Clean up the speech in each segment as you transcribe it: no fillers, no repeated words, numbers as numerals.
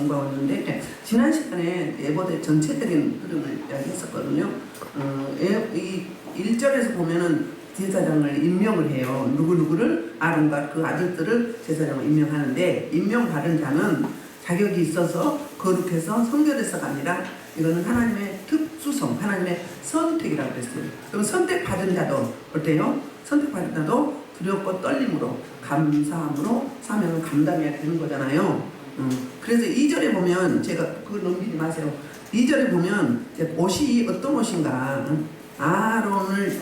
공부하는데 지난 시간에 예보대 전체적인 흐름을 이야기했었거든요. 이 1절에서 보면은 제사장을 임명을 해요. 누구누구를 아론과 그 아들들을 제사장을 임명하는데 임명받은 자는 자격이 있어서 거룩해서 성결해서가 아니라 이거는 하나님의 특수성, 하나님의 선택이라고 그랬어요. 그럼 선택받은 자도 어때요? 선택받은 자도 두렵고 떨림으로 감사함으로 사명을 감당해야 되는 거잖아요. 그래서 2절에 보면 제가 그거 넘기지 마세요. 2절에 보면 옷이 어떤 옷인가? 아론을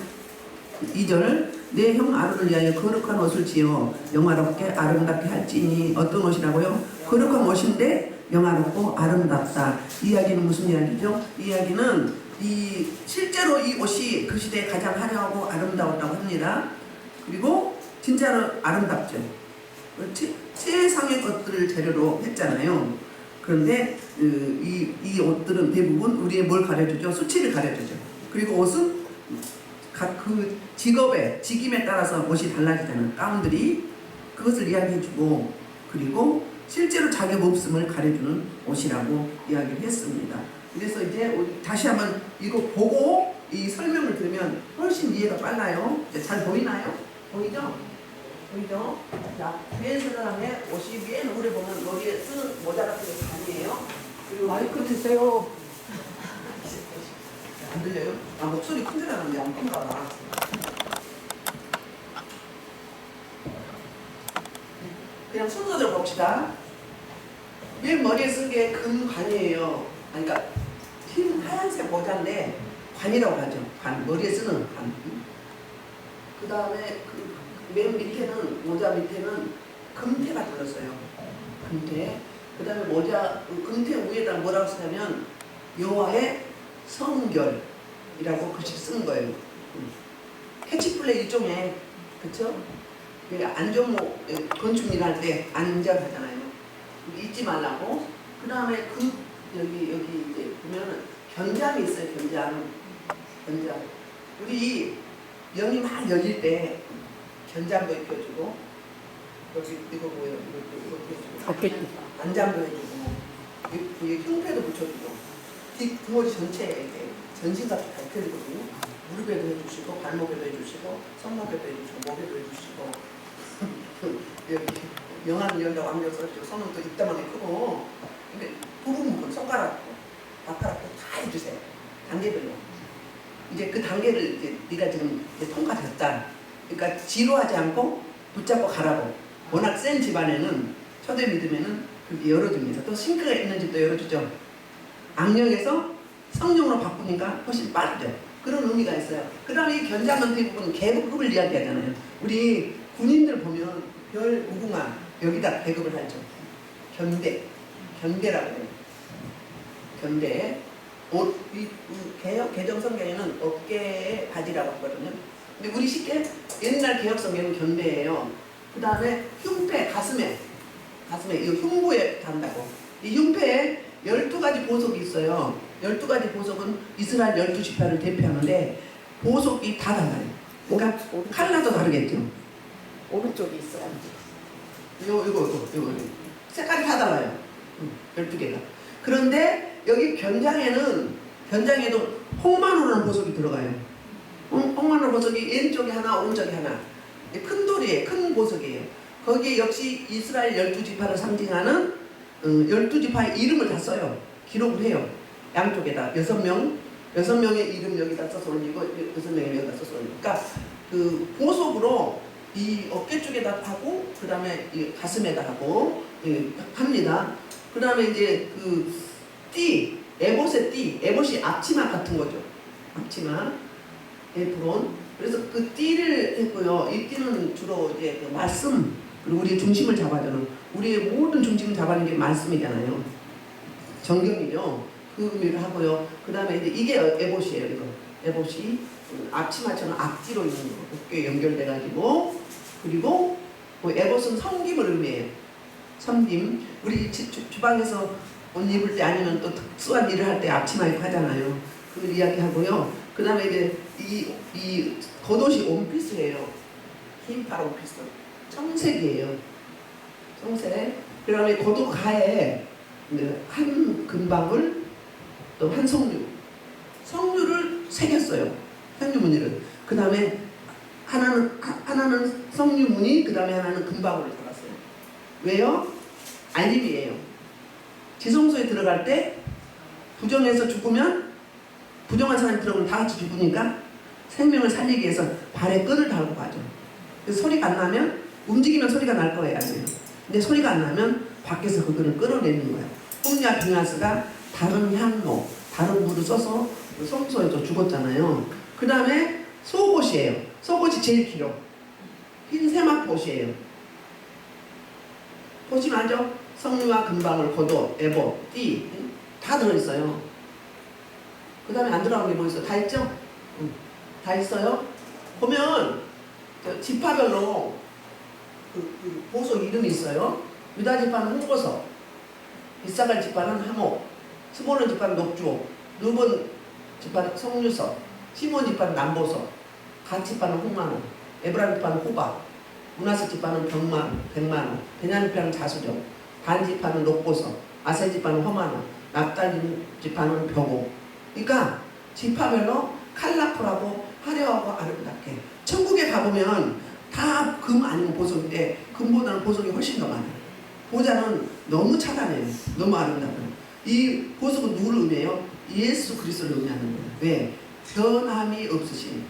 2절 내 형 아론을 위하여 거룩한 옷을 지어 영화롭게 아름답게 할지니 어떤 옷이라고요? 거룩한 옷인데 영화롭고 아름답다. 이야기는 무슨 이야기죠? 이 이야기는 실제로 이 옷이 그 시대에 가장 화려하고 아름다웠다고 합니다. 그리고 진짜로 아름답죠. 최상의 것들을 재료로 했잖아요. 그런데 이 옷들은 대부분 우리의 뭘 가려주죠? 수치를 가려주죠. 그리고 옷은 각 그 직업에 직임에 따라서 옷이 달라지잖아요. 가운들이 그것을 이야기해주고 그리고 실제로 자격 없음을 가려주는 옷이라고 이야기를 했습니다. 그래서 이제 다시 한번 이거 보고 이 설명을 들으면 훨씬 이해가 빨라요. 잘 보이나요? 보이죠? 보이죠? 자, 맨 사람의 옷이 맨 오래 보면 머리에 쓰는 모자 같은 게 반이에요. 그리고 마이크 드세요. 안 들려요? 아, 목소리 큰 줄 알았는데 안 큰가 봐. 그냥 순서대로 봅시다. 맨 머리에 쓴 게 금관이에요. 그러니까 흰 하얀색 모자인데 관이라고 하죠. 관, 머리에 쓰는 관. 그 다음에 맨 밑에는 모자 밑에는 금태가 들었어요. 금태. 그 다음에 모자 금태 위에다 뭐라고 쓰냐면 여호와의 성결이라고 글씨 쓴 거예요. 캐치플레이 일종의 그쵸? 안전모 건축 일할 때 안전하잖아요. 잊지 말라고. 그 다음에 여기 이제 보면은 견장이 있어요. 견장. 우리 영이 막 열릴 때 견장도 입혀주고 여기 이거 뭐예요? 이거 어깨. 안장도 해주고 여기 흉패도 붙여주고 등허리 전체에 이렇게 전신같이 밝혀주거든요. 무릎에도 해주시고 발목에도 해주시고 손목에도 해주시고 목에도 해주시고 여기 영암 열다고 암려서 손은 또 이따만하게 크고 근데 부분 손가락도 발가락도 다 해주세요. 단계별로. 이제 그 단계를 이제 네가 지금 이제 통과됐다. 그러니까 지루하지 않고 붙잡고 가라고. 워낙 센 집안에는 초대 믿으면은 그게 열어줍니다. 또 싱크가 있는 집도 열어주죠. 악령에서 성령으로 바꾸니까 훨씬 빠르죠. 그런 의미가 있어요. 그 다음에 이 견장은 대부분 계급을 이야기하잖아요. 우리 군인들 보면 별 무궁화 여기다 계급을 하죠. 견대라고 해요. 견대. 옷, 개정 성경에는 어깨에 바지라고 하거든요. 근데 우리 쉽게 옛날 개혁 성경은 견대예요. 그 다음에 흉패, 가슴에 이 흉부에 단다고. 이 흉패에 12가지 보석이 있어요. 12가지 보석은 이스라엘 12지파를 대표하는데 보석이 다 달라요. 그러니까 칼라도 다르겠죠. 오른쪽에 있어요. 이거 색깔이 다 달라요. 12개가. 그런데 여기 견장에도 홍마노라는 보석이 들어가요. 홍마노 보석이 왼쪽에 하나 오른쪽에 하나. 큰 돌이에요. 큰 보석이에요. 거기에 역시 이스라엘 12지파를 상징하는 12지파의 이름을 다 써요. 기록을 해요. 양쪽에다 6명의 이름 여기다 써서 올리고 6명의 여기다 써서 올리고. 그러니까 그 보석으로 이 어깨 쪽에다 하고 그 다음에 이 가슴에다 하고 합니다. 그 다음에 이제 그 에봇이 앞치마 같은 거죠. 앞치마, 에프론. 그래서 그 띠를 했고요. 이 띠는 주로 이제 그 말씀, 그리고 우리의 중심을 잡아주는, 우리의 모든 중심을 잡아주는 게 말씀이잖아요. 정경이죠. 그 의미를 하고요. 그 다음에 이제 이게 에봇이에요. 이거 에봇이 앞치마처럼 앞뒤로 있는 거, 어깨에 연결돼가지고. 그리고 그 에봇은 섬김을 의미해요. 섬김. 우리 주방에서 옷 입을 때 아니면 또 특수한 일을 할 때 앞치마 입고 하잖아요. 그걸 이야기하고요. 그 다음에 이제 이 겉옷이 원피스예요. 흰팔 원피스. 청색이에요. 청색. 그 다음에 겉옷 가에 한 금방울 또 한 석류를 새겼어요. 석류무늬를. 그 다음에 하나는 석류무늬, 그 다음에 하나는 금방울을 달았어요. 왜요? 알림이에요. 지성소에 들어갈 때 부정해서 죽으면, 부정한 사람이 들어오면 다 같이 죽으니까 생명을 살리기 위해서 발에 끈을 달고 가죠. 그래서 소리가 안 나면, 움직이면 소리가 날 거예요, 아직. 근데 소리가 안 나면 밖에서 그거를 끌어내는 거예요. 홈냐 비나스가 다른 향로, 다른 물을 써서 성소에서 죽었잖아요. 그 다음에 속옷이에요. 속옷이 제일 길어. 흰 세마포옷이에요. 보시면 알죠? 석류와 금방울, 겉옷, 에봇, 띠 다 들어있어요. 그 다음에 안 들어간 게 뭐 있어요? 다 있죠? 다 있어요. 보면 지파별로 그 보석 이름이 있어요. 유다 지파는 홍보석, 이사갈 지파는 하목, 스볼론 지파는 녹주옥, 르본 지파는 석류석, 시몬 지파는 남보석, 갓 지파는 홍만호, 에브라임 지파는 호박, 문하세 지파는 백만호, 베냐민 지파는 자수정, 단 지파는 녹보석, 아세 지파는 허만호, 납달리 지파는 벽옥. 그러니까 지파별로 컬러풀하고 화려하고 아름답게. 천국에 가보면 다 금 아니면 보석인데 금보다는 보석이 훨씬 더 많아요. 보자는 너무 차단해요. 너무 아름다워요. 이 보석은 누구를 의미해요? 예수 그리스도를 의미하는 거예요. 왜? 변함이 없으신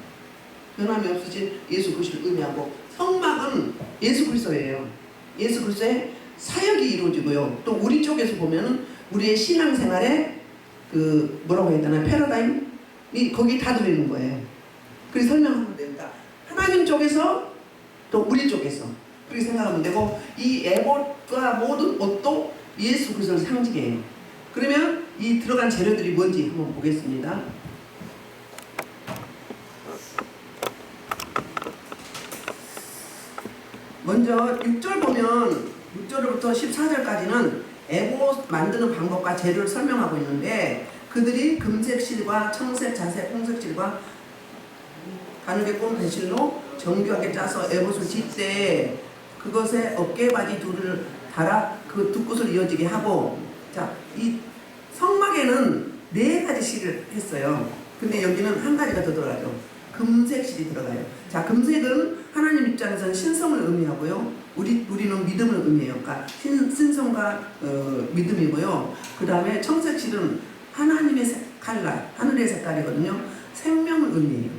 예수 그리스도를 의미하고, 성막은 예수 그리스도예요. 예수 그리스도의 사역이 이루어지고요. 또 우리 쪽에서 보면은 우리의 신앙생활에 그 뭐라고 해야 되나, 패러다임이 거기 다 들어있는 거예요. 그래서 설명하면 됩니다. 하나님 쪽에서 또 우리 쪽에서 그렇게 생각하면 되고, 이 에봇과 모든 옷도 예수 그리스도를 상징해요. 그러면 이 들어간 재료들이 뭔지 한번 보겠습니다. 먼저 6절 보면 6절부터 14절까지는 에봇 만드는 방법과 재료를 설명하고 있는데, 그들이 금색 실과 청색, 자색, 홍색 실과 가늘게 꼰 배실로 정교하게 짜서 에봇을 짓되 그것에 어깨바지 둘을 달아 그 두 끝을 이어지게 하고. 자, 이 성막에는 4가지 실을 했어요. 근데 여기는 한 가지가 더 들어가죠. 금색 실이 들어가요. 자, 금색은 하나님 입장에서는 신성을 의미하고요. 우리는 믿음을 의미해요. 그러니까 신성과 믿음이고요. 그 다음에 청색 실은 하나님의 칼날, 하늘의 색깔이거든요. 생명을 의미해요.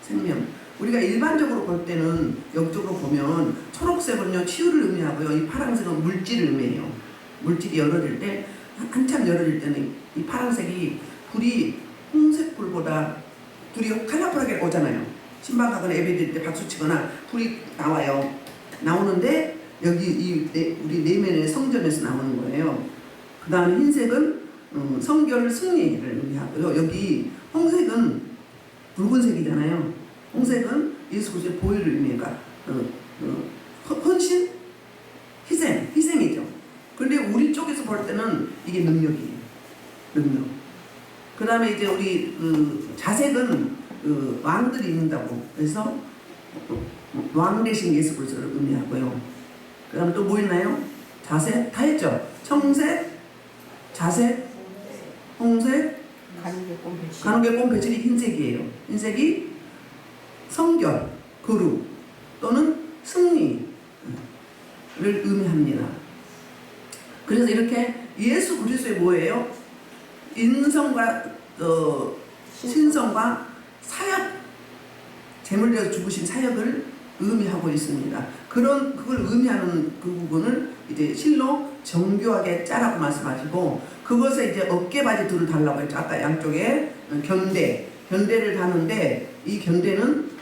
생명. 우리가 일반적으로 볼 때는 영적으로 보면 초록색은요 치유를 의미하고요. 이 파란색은 물질을 의미해요. 물질이 열어질 때, 한참 열어질 때는 이 파란색이 불이 홍색 불보다 불이 컬러풀하게 오잖아요. 신방하거나 예배드릴 때 박수 치거나 불이 나와요. 나오는데 여기 우리 내면의 성전에서 나오는 거예요. 그 다음에 흰색은 성결 승리를 의미하고요. 여기 홍색은 붉은색이잖아요. 홍색은 예수 그리스도의 보혈을 의미해요. 헌신, 희생이죠. 그런데 우리 쪽에서 볼 때는 이게 능력이에요. 능력. 그 다음에 이제 우리 자색은 왕들이 입는다고. 그래서 왕 대신 예수 그리스도를 의미하고요. 그 다음에 또 뭐 있나요? 자색 다 했죠. 청색, 자색, 홍색, 가늘게 꼰 배실이 흰색이에요. 흰색이 성결, 거룩 또는 승리를 의미합니다. 그래서 이렇게 예수 그리스도의 뭐예요? 인성과 신성과 사역, 제물되어 죽으신 사역을 의미하고 있습니다. 그걸 의미하는 그 부분을 이제 실로 정교하게 짜라고 말씀하시고, 그것에 이제 어깨바지 둘을 달라고 했죠. 아까 양쪽에 견대를 다는데, 이 견대는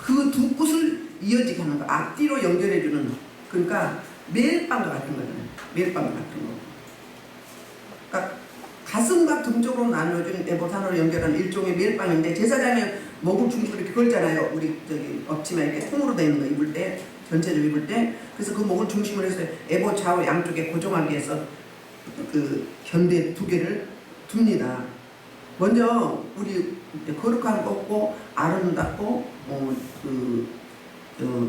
그 두 끝을 이어지게 하는 거, 앞뒤로 연결해주는, 그러니까 매일빵과 같은 거잖아요. 매일빵 같은 거. 그러니까 가슴과 등 쪽으로 나누어진 에봇 하나로 연결하는 일종의 매일빵인데, 제사장이 목을 중심으로 이렇게 걸잖아요. 우리 엎치마 이렇게 통으로 되어 있는 거 입을 때, 전체를 입을 때. 그래서 그 목을 중심으로 해서 에봇 좌우 양쪽에 고정하기 위해서 그 견대 2개를 둡니다. 먼저 우리 거룩한 거 없고 아름답고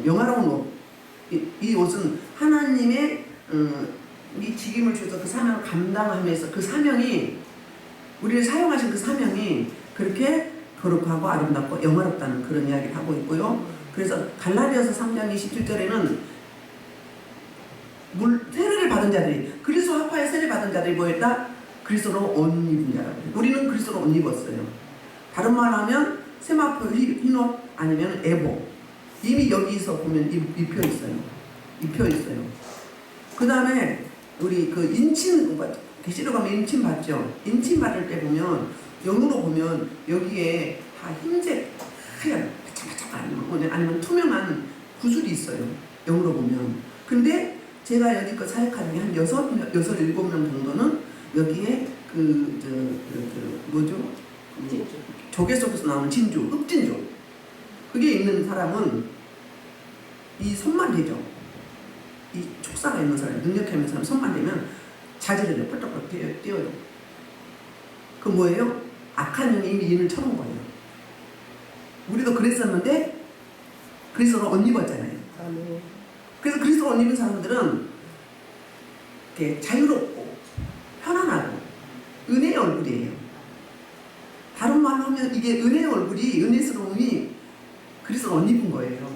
영화로운 옷. 이 옷은 하나님의 이 직임을 주셔서 그 사명을 감당하면서 그 사명이 우리를 사용하신 그 사명이 그렇게 거룩하고 아름답고 영화롭다는 그런 이야기를 하고 있고요. 그래서 갈라디아서 3장 27절에는 세례를 받은 자들이 그리스도 합하에 세례 받은 자들이 뭐였다? 그리스도로 옷 입은 자라고. 우리는 그리스도로 옷 입었어요. 다른 말로 하면 세마포 흰옷 아니면 에보. 이미 여기서 보면 입혀 있어요. 입혀 있어요. 그 다음에 우리 그 인친 계시록 가면 인친 받죠. 인친 받을 때 보면 영으로 보면 여기에 다 흰색 하얀 바짝바짝 아니면 투명한 구슬이 있어요. 영으로 보면. 근데 제가 여기껏 사역하는 게 한 6, 7명 정도는 여기에 뭐죠? 조개 속에서 나오는 진주, 흑진주. 그게 있는 사람은 이 손만 대죠. 이 촉사가 있는 사람, 능력이 있는 사람 손만 대면 자질을 펄떡펄떡 뛰어요. 그 뭐예요? 악한 영이 이미 인을 쳐놓은 거예요. 우리도 그랬었는데 그리스도로 옷 입었잖아요. 그래서 그리스도로 옷 입은 사람들은 이렇게 자유롭고 편안하고 은혜의 얼굴이에요. 다른 말로 하면 이게 은혜의 얼굴이, 은혜스러움이 그리스도로 옷 입은 거예요.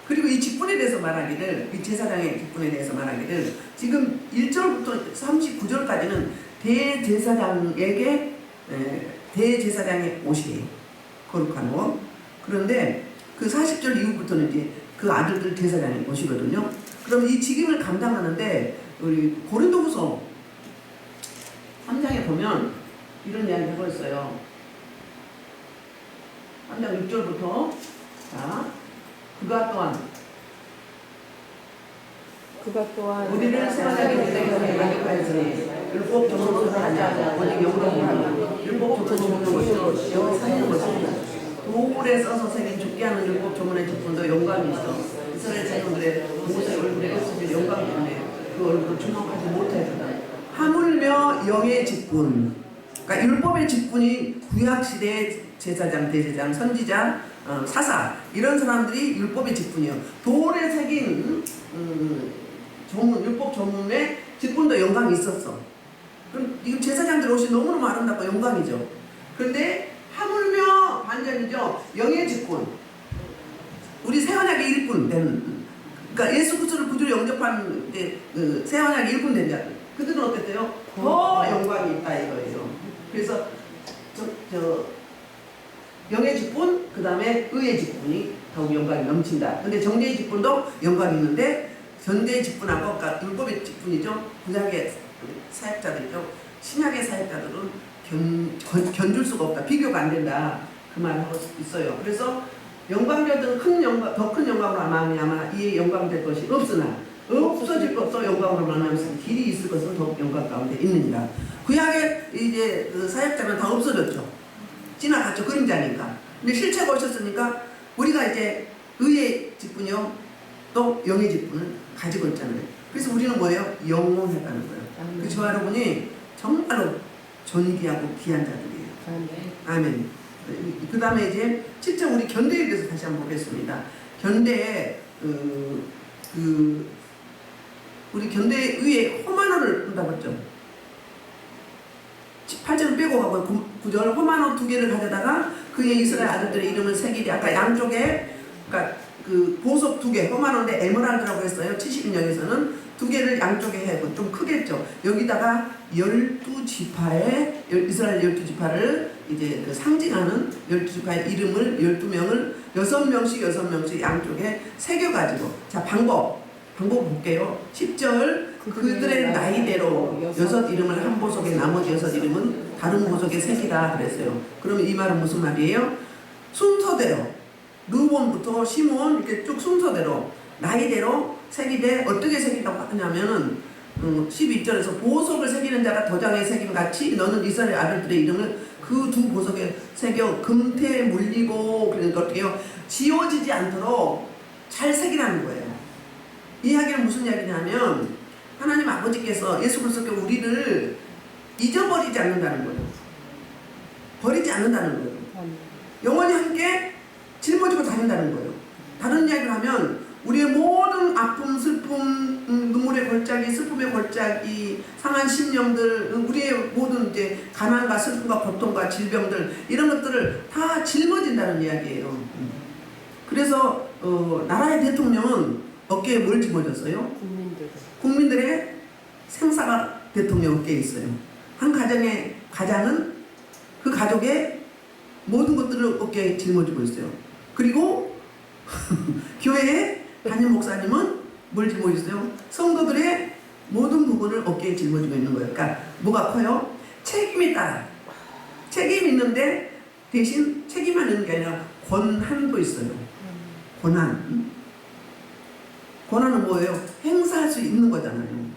그리고 이 직분에 대해서 말하기를, 이 제사장의 직분에 대해서 말하기를 지금 1절부터 39절까지는 대제사장의 옷이에요. 거룩한 옷. 그런데 그 40절 이후부터는 이제 그 아들들 제사장의 옷이거든요. 그럼 이 직임을 감당하는데 우리 고린도후서 3장에 보면 이런 이야기 하고 있어요. 3장 6절부터 자, 그가 또한 우리를 세상에 되게 만족하였으니 율법 정도로 하지 않아 오직 영으로 보는 율법 정도로 것으로 영을 사는 것입니다. 돌에 써서 새긴 죽게 하는 율법 조문의 직분도 영광이 있어. 이스라엘 자손들의 모세 얼굴에 없어질 영광 때문에 그 얼굴을 주목하지 못하였다. 하물며 영의 직분, 그러니까 율법의 직분이 구약시대의 제사장, 대제장, 선지자, 사사 이런 사람들이 율법의 직분이요. 돌에 새긴 조문, 율법 조문의 직분도 영광이 있었어. 그럼 지금 제사장들 옷이 너무너무 아름답고 영광이죠. 그런데 하물며 반전이죠. 영의 직분. 우리 새언약의 일꾼 되는, 그러니까 예수 그리스도를 구주로 영접한 새언약의 일꾼 된 자들. 그들은 어땠대요? 더 영광이 있다 이거예요. 그래서 영의 직분, 그 다음에 의의 직분이 더욱 영광이 넘친다. 근데 정죄의 직분도 영광이 있는데 전제의 직분하고, 그러니까 율법의 직분이죠. 구약의 사역자들이죠. 신약의 사역자들은 견줄 수가 없다. 비교가 안 된다. 그 말을 하고 있어요. 그래서 영광되든 더 큰 영광으로 말미암아 이에 영광될 것이 없으나 없어질 것도 영광으로 말미암아 길이 있을 것은 더욱 영광 가운데 있느니라. 구약의 이제 그 사역자는 다 없어졌죠. 지나갔죠. 그림자니까. 근데 실체가 오셨으니까 우리가 이제 의의 직분이요 또 영의 직분을 가지고 있잖아요. 그래서 우리는 뭐예요? 영원하다는 거예요. 그 저와 여러분이 정말로 존귀하고 귀한 자들이에요. 아멘. 그 다음에 이제 7장 우리 견대에 대해서 다시 한번 보겠습니다. 견대에 우리 견대 위에 호마노를 한다고 했죠. 8절을 빼고 가고 9절 호마노 2개를 가져다가 그의 이스라엘 아들들의 이름을 새기리. 아까 양쪽에 그러니까 그 보석 2개 호마노인데 에메랄드라고 했어요. 70인역에서는 2개를 양쪽에 해고 좀 크겠죠. 여기다가 12지파의 이스라엘 12지파를 이제 그 상징하는 12지파의 이름을 12명을 6명씩 양쪽에 새겨가지고 자 방법 볼게요. 10절 그들의 나이대로 6 이름을 한 보석에 나머지 6 이름은 다른 보석에 새기라 그랬어요. 그러면 이 말은 무슨 말이에요? 순서대로 르본부터 시몬 이렇게 쭉 순서대로 나이대로 새기되 어떻게 새긴다고 하냐면은 12절에서 보석을 새기는 자가 도장에 새김 같이 너는 이스라엘 아들들의 이름을 그 2 보석에 새겨 금태에 물리고. 그러니까 어떻게 해요? 지워지지 않도록 잘 새기라는 거예요. 이 이야기는 무슨 이야기냐면 하나님 아버지께서 예수 그리스도께 우리를 잊어버리지 않는다는 거예요. 버리지 않는다는 거예요. 영원히 함께 짊어지고 다닌다는 거예요. 다른 이야기를 하면 우리의 모든 아픔, 슬픔, 눈물 우울의 골짜기, 슬픔의 골짜기, 상한 심령들, 우리의 모든 이제 가난과 슬픔과 고통과 질병들 이런 것들을 다 짊어진다는 이야기예요. 그래서 나라의 대통령은 어깨에 뭘 짊어졌어요? 국민들의 생사가 대통령 어깨에 있어요. 한 가정의 가장은 그 가족의 모든 것들을 어깨에 짊어지고 있어요. 그리고 교회의 담임 목사님은 뭘 짊어지고 있어요? 성도들의 모든 부분을 어깨에 짊어지고 있는 거예요. 그러니까 뭐가 커요? 책임이 따라. 책임이 있는데 대신 책임만 있는 게 아니라 권한도 있어요. 권한. 권한은 뭐예요? 행사할 수 있는 거잖아요.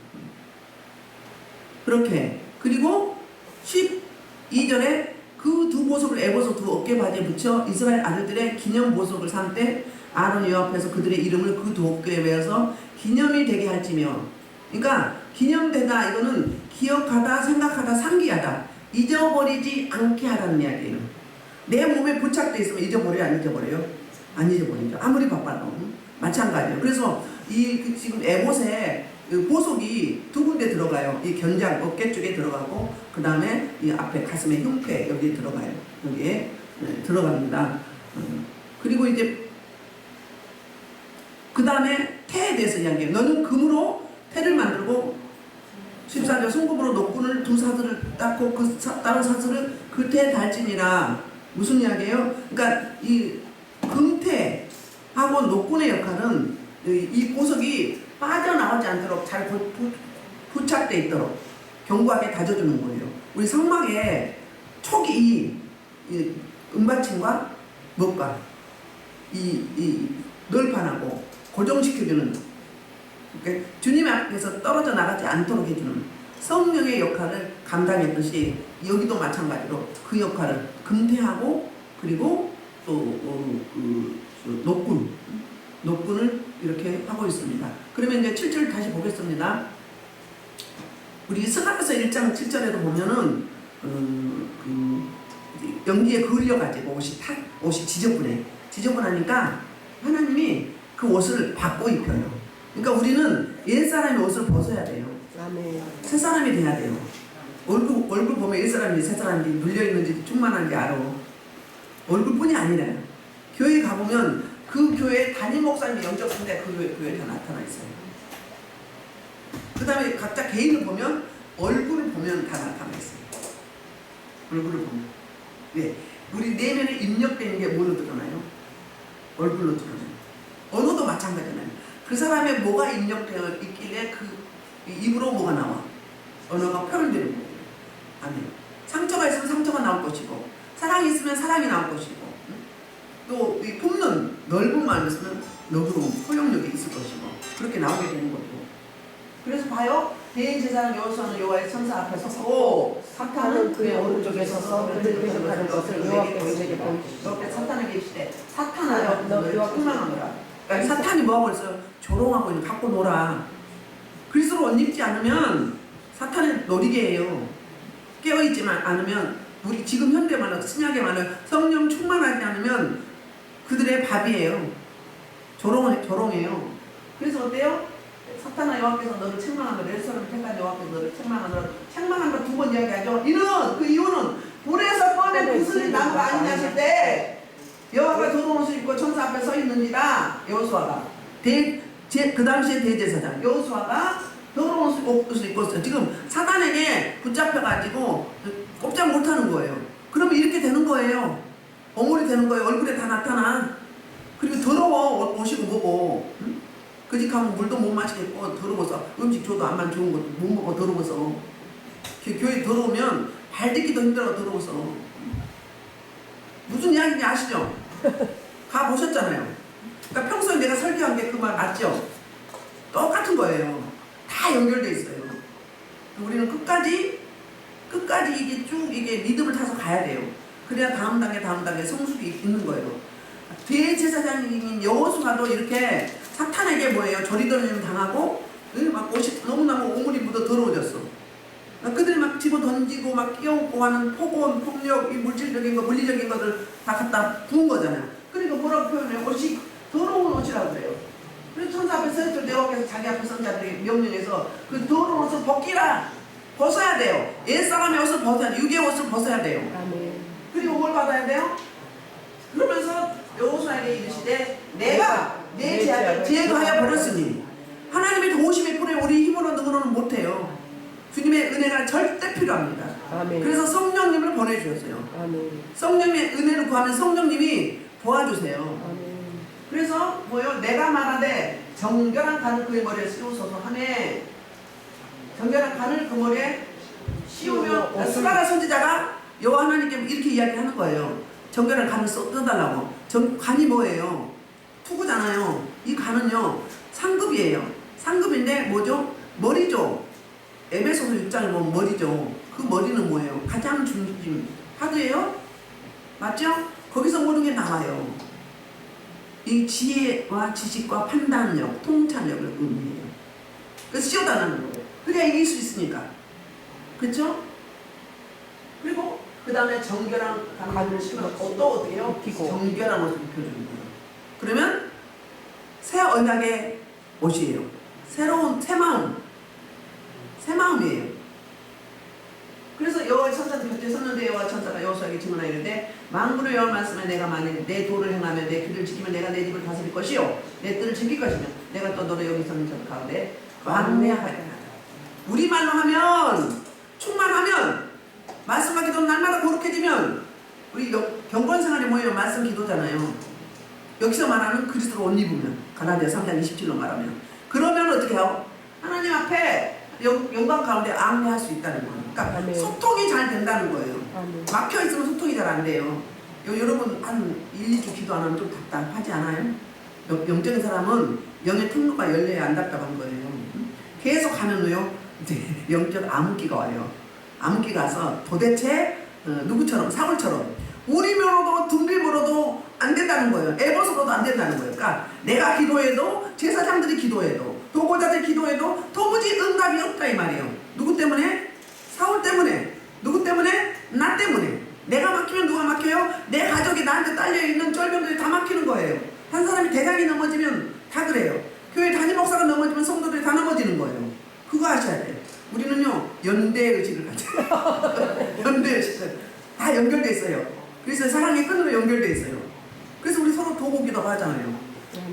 그렇게. 그리고 12절에 그 두 보석을 에보서 두 어깨 바지에 붙여 이스라엘 아들들의 기념 보석을 삼 때 아론 여 앞에서 그들의 이름을 그 두 어깨에 외어서 기념이 되게 할지며. 그러니까 기념되다 이거는 기억하다, 생각하다, 상기하다, 잊어버리지 않게 하라는 이야기예요. 내 몸에 부착돼 있으면 잊어버려요, 안 잊어버려요? 안 잊어버리죠. 아무리 바빠도 마찬가지예요. 그래서 이 지금 에봇에 보석이 두 군데 들어가요. 이 견장 어깨 쪽에 들어가고 그 다음에 이 앞에 가슴에 흉패 여기에 들어가요. 여기에 들어갑니다. 그리고 이제 그 다음에 태에 대해서 이야기해요. 너는 금으로 태를 만들고 14절 송금으로 노끈을 두 사슬을 닦고 그 다른 사슬을 그 태에 달지니라. 무슨 이야기예요? 그러니까 이 금태하고 노끈의 역할은 이 보석이 빠져나오지 않도록 잘 부착돼 있도록 견고하게 다져주는 거예요. 우리 성막에 촉이 이 은받침과 목과 이 널판하고 고정시켜주는, 그러니까 주님 앞에서 떨어져 나가지 않도록 해주는 성령의 역할을 감당했듯이 여기도 마찬가지로 그 역할을 금태하고 그리고 또 노끈을 이렇게 하고 있습니다. 그러면 이제 7절 다시 보겠습니다. 우리 스가랴서 1장 7절에도 보면은 연기에 그을려가지고 옷이 지저분하니까 하나님이 그 옷을 바꿔 입혀요. 그러니까 우리는 옛사람의 옷을 벗어야 돼요. 새 사람이 돼야 돼요. 얼굴 보면 옛사람인지 새사람인지 눌려있는지 충만한지 알아. 얼굴뿐이 아니라요. 교회 가보면 그 교회 담임 목사님이 영접한데 그 교회에 다 나타나 있어요. 그 다음에 각자 개인을 보면 얼굴을 보면 다 나타나 있어요. 얼굴을 보면. 네. 우리 내면에 입력되는 게 뭐로 드러나요? 얼굴로 드러나요. 언어도 마찬가지잖아요. 그 사람의 뭐가 입력되어 있길래 그 입으로 뭐가 나와? 언어가 표현되는 거예요. 아멘. 상처가 있으면 상처가 나올 것이고, 사랑이 있으면 사랑이 나올 것이고, 또 이 품는 넓은 마음이 있으면 너그러운 포용력이 있을 것이고, 그렇게 나오게 되는 거고. 그래서 봐요. 대제사장 여호수아는 여호와의 천사 앞에 서고 사탄은 그의 오른쪽에 서서 그를 대적하는 것을 여호와께 보이시리라. 옆에 사탄을 계시되 사탄아 너를 충만하노라. 그러니까 사탄이 뭐하고 있어요? 조롱하고 있는, 갖고 놀아. 그리스도를 옷 입지 않으면 사탄의 놀이개예요. 깨어있지만 않으면, 우리 지금 현대만은 신약에만은 성령 충만하지 않으면 그들의 밥이에요. 조롱해요. 그래서 어때요? 사탄아 여호와께서 너를 책망하노라. 예루살렘 택한 여호와께서 너를 책망하노라. 책망한 거 두 번 이야기하죠. 그 이유는 불에서 꺼내 부스린 나무가 아니냐 하실 때 여호와가 더러운 옷을 입고 천사 앞에 서 있느니라. 여호수아가 그 당시에 대제사장 여호수아가 더러운 옷을 입고 있어요. 지금 사탄에게 붙잡혀가지고 꼼짝 못하는 거예요. 그러면 이렇게 되는 거예요. 엉울이 되는 거예요. 얼굴에 다 나타나. 그리고 더러워 옷이고 뭐고. 응? 그직하면 물도 못 마시겠고, 더러워서 음식 줘도 안만 좋은 것도 못 먹어. 더러워서 교회 더러우면 발 딛기도 힘들어. 더러워서. 무슨 이야기인지 아시죠? 가보셨잖아요. 그러니까 평소에 내가 설교한 게 그 말 맞죠? 똑같은 거예요. 다 연결돼 있어요. 우리는 끝까지 이게 쭉 이게 믿음을 타서 가야 돼요. 그래야 다음 단계 성숙이 있는 거예요. 대제사장인 여호수아도 이렇게 사탄에게 뭐예요? 저리더림 당하고 막 옷이 너무너무 오물이 묻어 더러워졌어. 그들이 막 집어 던지고 막 끼워오고 하는 폭언, 폭력, 이 물질적인 거, 물리적인 것들 다 갖다 부은 거잖아요. 그러니까 뭐라고 표현해요? 옷이 더러운 옷이라고 그래요. 그래서 천사 앞에 서 있을 때 여호와께서 자기 앞에 선 자들에게 명령해서 그 더러운 옷을 벗기라. 벗어야 돼요. 옛사람의 옷을 벗어야 돼요. 육의 옷을 벗어야 돼요. 아멘. 그리고 뭘 받아야 돼요? 그러면서 여호수아에게 이르시되 내가 내 죄악을 제거하여 버렸으니 하나님의 도우심이 뿐에 우리 힘으로 능으로는 못해요. 주님의 은혜가 절대 필요합니다. 아멘. 그래서 성령님을 보내주셨어요. 아멘. 성령님의 은혜를 구하면 성령님이 도와주세요. 아멘. 그래서 뭐요? 내가 말하되 정결한 간을 그의 머리에 씌우소서 하네. 정결한 간을 그 머리에 씌우며 스가랴 선지자가 여호와 하나님께 이렇게 이야기하는 거예요. 정결한 간을 써달라고. 간이 뭐예요? 투구잖아요. 이 간은요 상급이에요. 상급인데 뭐죠? 머리죠. 에베소서 6장에 보면 머리죠. 그 머리는 뭐예요? 가장 중심 하드예요? 맞죠? 거기서 모든 게 나와요. 이 지혜와 지식과 판단력, 통찰력을 의미해요. 그래서 씌워달라는 거예요. 그래야 이길 수 있으니까. 그렇죠? 그리고 그 다음에 정결한 간을 씌우면 어떻게 해요? 정결한 옷을 입혀주는 거예요. 그러면 새 언약의 옷이에요. 새로운 새 마음. 새 마음이에요. 그래서 여호와의 천사는 곁에 섰는데 여호와 천사가 여호수아에게 증언하여 이르되 만군의 여호와 말씀에 내가 만일 내 도를 행하며 내 길을 지키면 내가 내 집을 다스릴 것이요 내 뜻을 지킬 것이며 내가 또 너를 여기 서는 자 가운데 완내하리라. 우리말로 하면 충만하면 말씀과 기도는 날마다 거룩해지면 우리 경건생활이 뭐예요? 말씀 기도잖아요. 여기서 말하는 그리스도로 옷 입으면 갈라디아 3장 27로 말하면 그러면 어떻게 해요? 하나님 앞에 영광 가운데 앙내할 수 있다는 거예요. 그러니까 아멘. 소통이 잘 된다는 거예요. 아멘. 막혀있으면 소통이 잘 안 돼요. 여러분 한 1, 2주 기도 안 하면 좀 답답하지 않아요? 영적인 사람은 영의 통로가 열려야 안 답답한 거예요. 계속 하면요 영적 암흑기가 와요. 암흑기가 와서 도대체 누구처럼 사울처럼 우리 물어도 둥길 물어도 안 된다는 거예요. 에버서도 안 된다는 거예요. 그러니까 내가 기도해도 제사장들이 기도해도 도고자들이 기도해도 도무지 응답이 없다 이 말이에요. 누구 때문에? 사울 때문에. 누구 때문에? 나 때문에. 내가 막히면 누가 막혀요? 내 가족이 나한테 딸려있는 쫄병들이 다 막히는 거예요. 한 사람이 대장이 넘어지면 다 그래요. 교회 담임 목사가 넘어지면 성도들이 다 넘어지는 거예요. 그거 아셔야 돼요. 우리는요 연대의식을 가져요. 연대의식을 다 연결돼 있어요. 그래서 사랑의 끈으로 연결돼 있어요. 그래서 우리 서로 도우기도 하잖아요.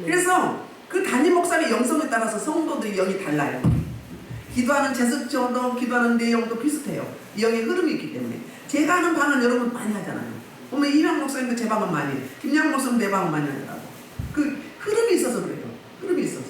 그래서 그 담임 목사의 영성에 따라서 성도들의 영이 달라요. 기도하는 제스처도 기도하는 내용도 비슷해요. 이 영의 흐름이 있기 때문에. 제가 하는 방은 여러분 많이 하잖아요. 보면 이명 목사님도 제 방은 많이 해요. 김양 목사님 내 방은 많이 하더라고. 그 흐름이 있어서 그래요. 흐름이 있어서.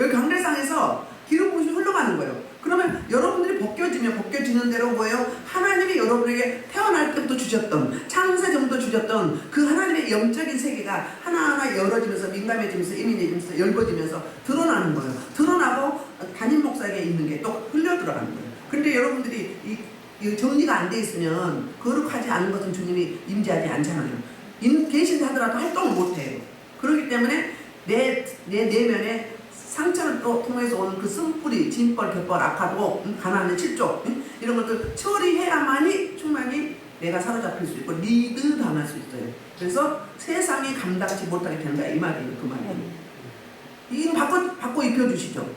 여기 강대상에서 기름 부으심이 흘러가는 거예요. 그러면 여러분들이 벗겨지는 대로 뭐예요? 하나님이 여러분에게 태어날 때부터 주셨던 창세전부터 주셨던 그 하나님의 영적인 세계가 하나하나 열어지면서 민감해지면서 예민해지면서 열거지면서 드러나는 거예요. 드러나고 담임 목사에게 있는 게 또 흘려 들어가는 거예요. 근데 여러분들이 이 정리가 안 돼 있으면 거룩하지 않은 것은 주님이 임재하지 않잖아요. 계신다 하더라도 활동을 못 해요. 그렇기 때문에 내 내면에 상처를 또 통해서 오는 그 쓴뿌리, 진벌, 갯벌, 악하고 가난의 칠족 이런 것들 처리해야만이 충만히 내가 사로잡힐 수 있고 리드 당할 수 있어요. 그래서 세상이 감당치 못하게 된다 이 말이에요. 그 말이에요. 이거 바꿔 입혀주시죠.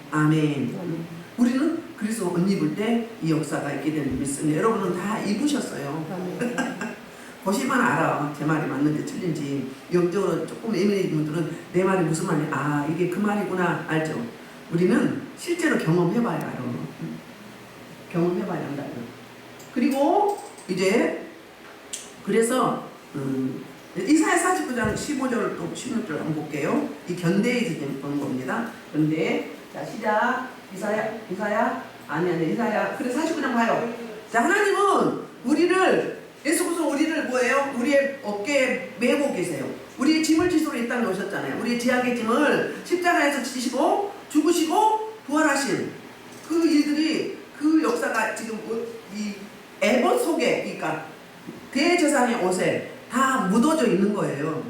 아멘. 우리는 그래서 옷 입을 때 이 역사가 있게 되는 믿습니다. 여러분은 다 입으셨어요. 보시면 알아. 제 말이 맞는지 틀린지. 영적으로 조금 예민해진 분들은 내 말이 무슨 말이야. 아 이게 그 말이구나 알죠. 우리는 실제로 경험해봐야 알아요. 경험해봐야 한다요. 그리고 이제 그래서 이사야 49장 15절 또 16절 한번 볼게요. 이 견대에서 보는 겁니다. 근데 자 시작. 이사야 그래 49장 봐요. 자 하나님은 우리를 예수께서 우리를 뭐예요? 우리의 어깨에 메고 계세요. 우리의 짐을 지수로 이 땅에 오셨잖아요. 우리의 죄악의 짐을 십자가에서 지시고 죽으시고 부활하신 그 일들이 그 역사가 지금 이 에봇 속에 그러니까 대제사장의 옷에 다 묻어져 있는 거예요.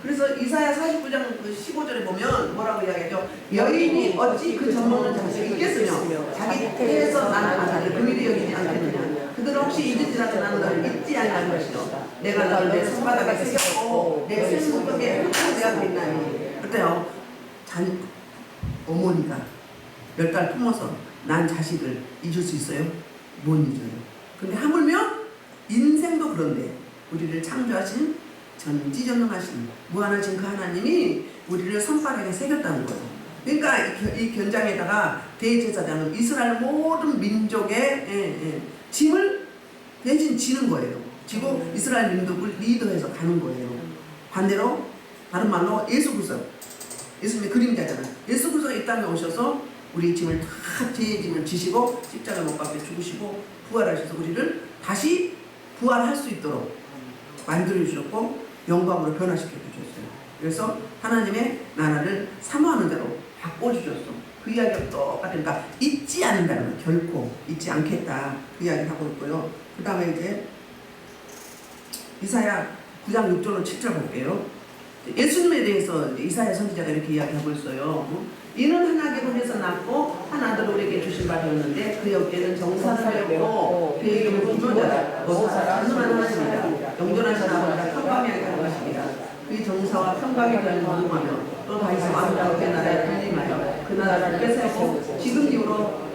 그래서 이사야 49장 15절에 보면 뭐라고 이야기하죠? 여인이 어찌 그 젖먹는 자식을 잊겠으며 자기 태에서 난 아들을 긍휼히 여기지 않겠느냐. 그들은 혹시 잊을지라도 나는 너를 잊지 아니할 것이요 내가 너를 내 손바닥에 새겼고 내 생목에 내가 있나니. 어때요? 어머니가 10달 품어서 난 자식을 잊을 수 있어요? 못 잊어요. 근데 하물며 인생도 그런데 우리를 창조하신 전지전능하신 무한하신 그 하나님이 우리를 손바닥에 새겼다는 거예요. 그러니까 이 견장에다가 대제사장은 이스라엘 모든 민족의 짐을 대신 지는 거예요. 지고 이스라엘 민족을 리더해서 가는 거예요. 반대로 다른 말로 예수 그리스도, 예수님의 그림자잖아요. 예수 그리스도가 이 땅에 오셔서 우리 짐을 다 죄의 짐을 지시고 십자가 못 박혀 죽으시고 부활하셔서 우리를 다시 부활할 수 있도록 만들어 주셨고 영광으로 변화시켜 주셨어요. 그래서 하나님의 나라를 사모하는 대로 바꿔주셨어. 그 이야기가 똑같으니까 잊지 않는다는 거예요. 결코 잊지 않겠다. 그 이야기를 하고 있고요. 그 다음에 이제 이사야 9장 6절로 7절 볼게요. 예수님에 대해서 이사야 선지자가 이렇게 이야기하고 있어요. 이는 한 아기에서 낳고 한 아들을 우리에게 주신 바 되었는데 그의 어깨는 정사를 메고 그의 이름은 구조자다. 전능한 하나님이다. 영존하신 아버지가 평강하게 하는 것입니다. 그의 정사와 평강의 견을 거듭하며 또 다시 왕과 그의 나라에 군림하여 그 나라를 뺏어고 지금 이후로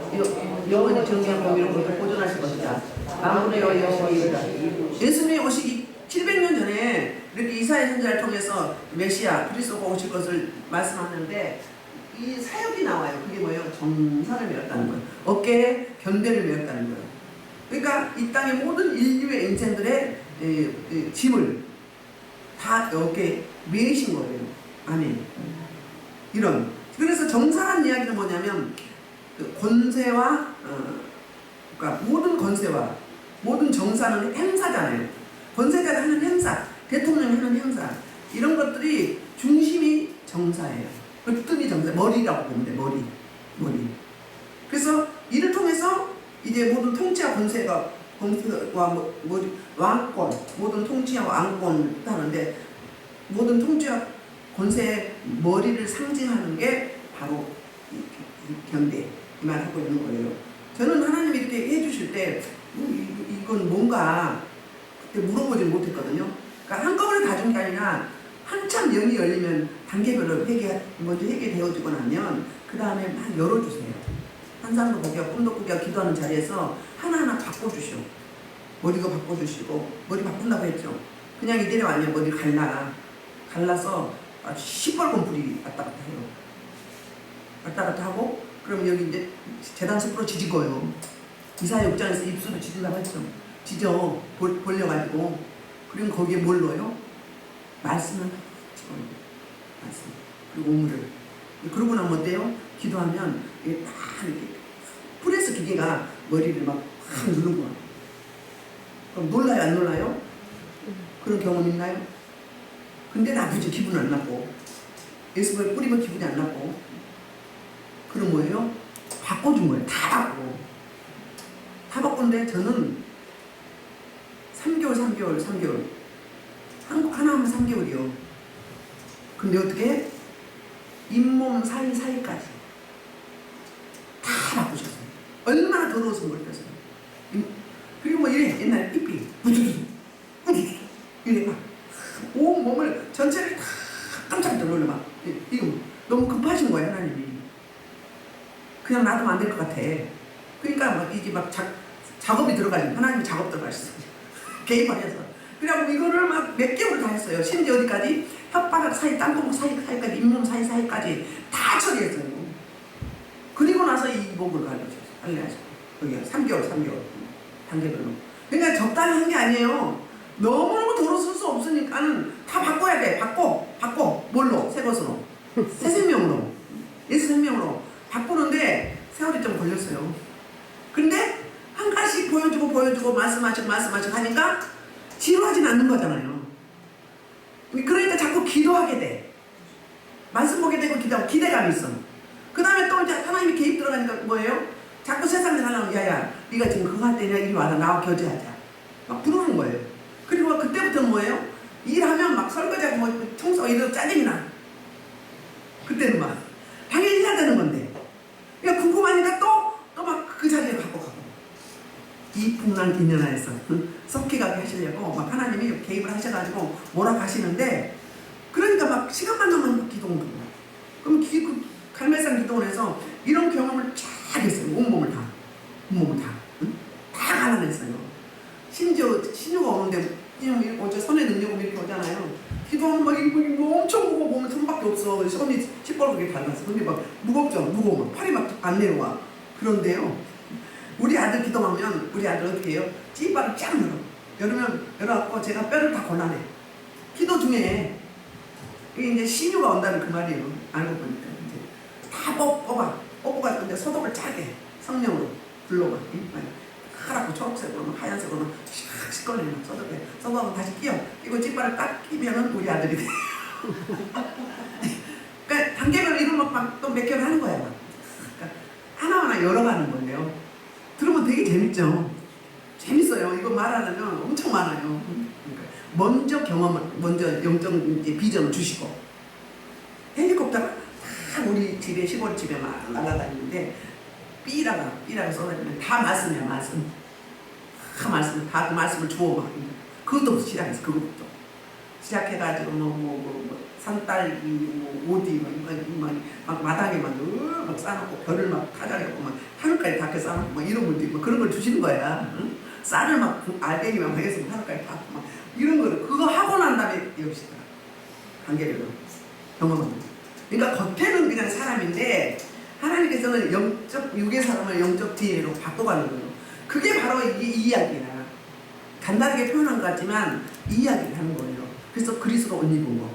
영원히 정의한 공의를 보존하실 것이다. 만군의 여호와이시다. 예수님이 오시기 700년 전에 이렇게 이사야 선지자를 통해서 메시아 그리스도가 오실 것을 말씀하는데 이 사역이 나와요. 그게 뭐예요? 정사를 메었다는 거예요. 어깨에 견대를 메었다는 거예요. 그러니까 이 땅의 모든 인류의 인생들의 짐을 다 어깨에 메이신 거예요. 아멘. 이런. 그래서 정사란 이야기는 뭐냐면 그 권세와 그러니까 모든 권세와 모든 정사는 행사잖아요. 권세자가 하는 행사, 대통령이 하는 행사 이런 것들이 중심이 정사예요. 으뜸이 정사, 머리라고 보면 돼. 머리. 그래서 이를 통해서 이제 모든 통치와 권세와 왕권, 모든 통치와 왕권을 하는데 모든 통치와 권세의 머리를 상징하는 게 바로 이 견대 이 말 하고 있는 거예요. 저는 하나님이 이렇게 해주실 때 이건 뭔가 그때 물어보지 못했거든요. 그러니까 한꺼번에 다 준 게 아니라 한참 영이 열리면 단계별로 먼저 회개되어지고 나면 그 다음에 막 열어주세요. 환상도 보기와 꿈도 꾸기와 기도하는 자리에서 하나하나 바꿔주시오. 머리도 바꿔주시고 머리 바꾼다고 했죠. 그냥 이대로 아니면 머리 갈라서 아주 시뻘건 불이 왔다 갔다 해요. 왔다 갔다 하고 그러면 여기 이제 재단 숲으로 지지고요. 이사야 6장에서 입술을 지진다고 했죠. 지져 벌려가지고 그리고 거기에 뭘 넣어요? 말씀을 집어넣어요. 말씀. 그리고 우물을. 그러고 나면 어때요? 기도하면 이게 딱 이렇게 프레스 기계가 머리를 막 누르고 와요. 그럼 놀라요? 안 놀라요? 그런 경험 있나요? 근데 나쁘죠. 기분 안 나고. 예수를 뿌리면 기분이 안 나고. 그럼 뭐예요? 바꿔준 거예요. 다 바꾼데 저는 3개월. 하나 하면 3개월이요. 근데 어떻게? 잇몸 사이까지 다 바꾸셨어요. 얼마나 더러워서 몰랐어요. 그리고 뭐 이래 옛날에 삐삐 이래 막 온 몸을 전체를 다 깜짝 놀라 막 이거 너무 급하신 거예요. 하나님이 그냥 놔두면 안 될 것 같아. 그러니까 막 이게 막 작업이 들어가지. 하나님이 작업 들어가셨어요. 개입하셔서. 그래갖고 이거를 막 몇 개월 다 했어요. 심지어 어디까지? 혓바닥 사이, 땅구멍 사이까지, 잇몸 사이까지 다 처리했어요. 그리고 나서 이 목을 갈라주셨어요. 여기가 3개월. 단계별로. 그러니까 적당히 한 게 아니에요. 너무너무 도로 쓸 수 없으니까는 다 바꿔야 돼. 바꿔. 뭘로? 새 것으로. 새 생명으로. 예수 생명으로. 바꾸는데 세월이 좀 걸렸어요. 근데 한 가지씩 보여주고 말씀하시고 하니까 지루하진 않는 거잖아요. 그러니까 자꾸 기도하게 돼. 말씀 보게 되고 기도하고 기대감이 있어. 그 다음에 또 이제 하나님이 개입 들어가니까 뭐예요? 자꾸 세상에 하려면 야야 네가 지금 그거 할 때냐 이리 와라 나와 교제하자. 막 부르는 거예요. 그리고 그때부터 뭐예요? 일하면 막 설거지하고 뭐 청소하고 이래도 짜증이 나. 그때는 막 당연히 해야 되는 건데. 그러니까 궁금하니까 또 막 그 자리에 가고 이 풍랑 인연하에서 썩히 가게 하시려고 막 하나님이 개입을 하셔가지고 몰아가시는데 그러니까 막 시간만 나면 기도하는 거예요. 그럼 그 병원에서 이런 경험을 쫙 했어요. 온몸을 다. 온몸을 다. 응? 다 갈아냈어요. 심지어 신유가 오는데 어제 손에 능력을 이렇게 오잖아요. 기도하면 막 이거 엄청 무거워. 몸에 손밖에 없어. 손이 시뻘겋게 달랐어. 근데 막 무겁죠. 무거워. 팔이 막 안 내려와. 그런데요. 우리 아들 기도하면 우리 아들 어떻게 해요? 찌발을 쫙 열어갖고 제가 뼈를 다 골라내. 기도 중에 이게 이제 신유가 온다는 그 말이에요. 알고 보니까 이제 다 뽑아가지고 이제 소독을 짜게 성령으로 불러가. 하얗고 초록색으로 하얀색으로 샥 꺼내면 소독해. 소독하고 다시 끼고 찌발을 딱 끼면은 우리 아들이 돼. 그러니까 단계별로 이런 막또 몇 개를 하는 거야. 그러니까 하나하나 열어가는 거예요. 들으면 되게 재밌죠. 재밌어요. 이거 말하려면 엄청 많아요. 그러니까 먼저 먼저 영적 비전을 주시고 헬리콥터가 다 우리 집에 시골집에 막 날아다니는데 삐라가 쏟아지면 다 말씀이야. 말씀. 다 말씀. 다 그 말씀을 주워 막. 그것도 시작했어. 그것부터 시작해가지고 산딸기 오디 막 마당에 막 싸놓고 별을 막 타자리고 막 하늘까지 닿게 싸놓고 막 이런 것도 있고 그런 걸 주시는 거야. 응? 쌀을 막 알갱이만 해서 하늘까지 닿고 막 이런 거를 그거 하고 난 다음에 여기시다. 관계별로 경험하는 거. 그러니까 겉에는 그냥 사람인데 하나님께서는 육의 사람을 영적 지혜로 바꿔가는 거예요. 그게 바로 이 이야기야. 간단하게 표현한 것 같지만 이 이야기를 하는 거예요. 그래서 그리스도가 옷 입은 거.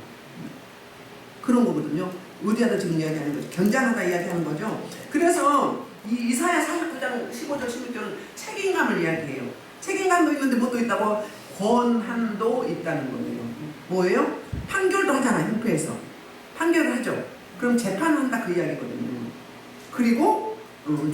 그런 거거든요. 의지하다 지금 이야기하는 거죠. 견장하다 이야기하는 거죠. 그래서 이 이사야 49장 15절 16절은 책임감을 이야기해요. 책임감도 있는데 뭐도 있다고? 권한도 있다는 거예요. 뭐예요? 판결도 하잖아요. 형패에서. 판결을 하죠. 그럼 재판한다 그 이야기거든요. 그리고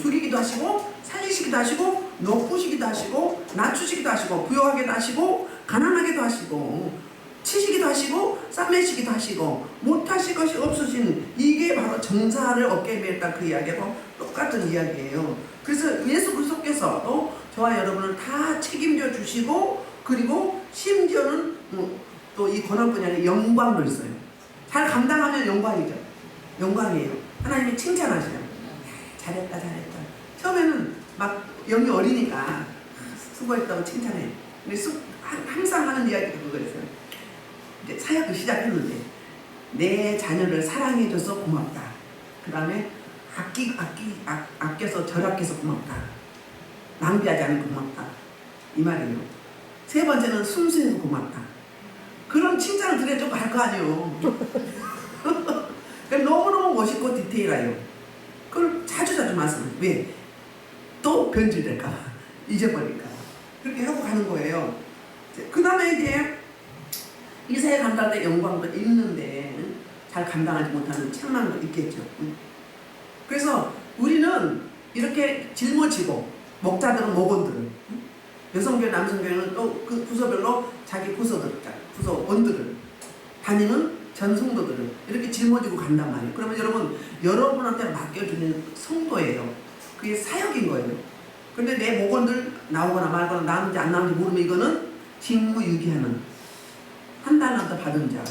죽이기도 하시고 살리시기도 하시고 높으시기도 하시고 낮추시기도 하시고 부여하기도 하시고 가난하게도 하시고 치시기도 하시고 싸매시기도 하시고 못하실 것이 없으신 이게 바로 정사를 어깨에 맸다 그 이야기하고 똑같은 이야기예요. 그래서 예수 그리스도께서 또 저와 여러분을 다 책임져 주시고 그리고 심지어는 또 이 권한뿐이 아니라 영광도 있어요. 잘 감당하면 영광이죠. 영광이에요. 하나님이 칭찬하시죠. 잘했다. 처음에는 막 영이 어리니까 수고했다고 칭찬해. 근데 항상 하는 이야기가 그거였어요. 이제 사역을 시작했는데 내 자녀를 사랑해줘서 고맙다. 그 다음에 아껴서 절약해서 고맙다. 낭비하지 않은 고맙다. 이 말이에요. 세 번째는 순수해서 고맙다. 그런 칭찬을 드려야 좀 할 거 아니에요. 너무너무 멋있고 디테일해요. 그걸 자주 말씀해요. 왜? 또 변질될까 봐. 잊어버릴까 봐. 그렇게 하고 가는 거예요. 그 다음에 이제 이사야 감당할 때 영광도 있는데 잘 감당하지 못하는 책망도 있겠죠. 그래서 우리는 이렇게 짊어지고 목자들은 목원들을 여성교회 남성교회는 또 그 부서별로 자기 원들을 다니는 전성도들을 이렇게 짊어지고 간단 말이에요. 그러면 여러분한테 맡겨주는 성도예요. 그게 사역인 거예요. 근데 내 목원들 나오거나 말거나 나오는지 안 나오는지 모르면 이거는 직무유기하는 한 달란트 받은 자.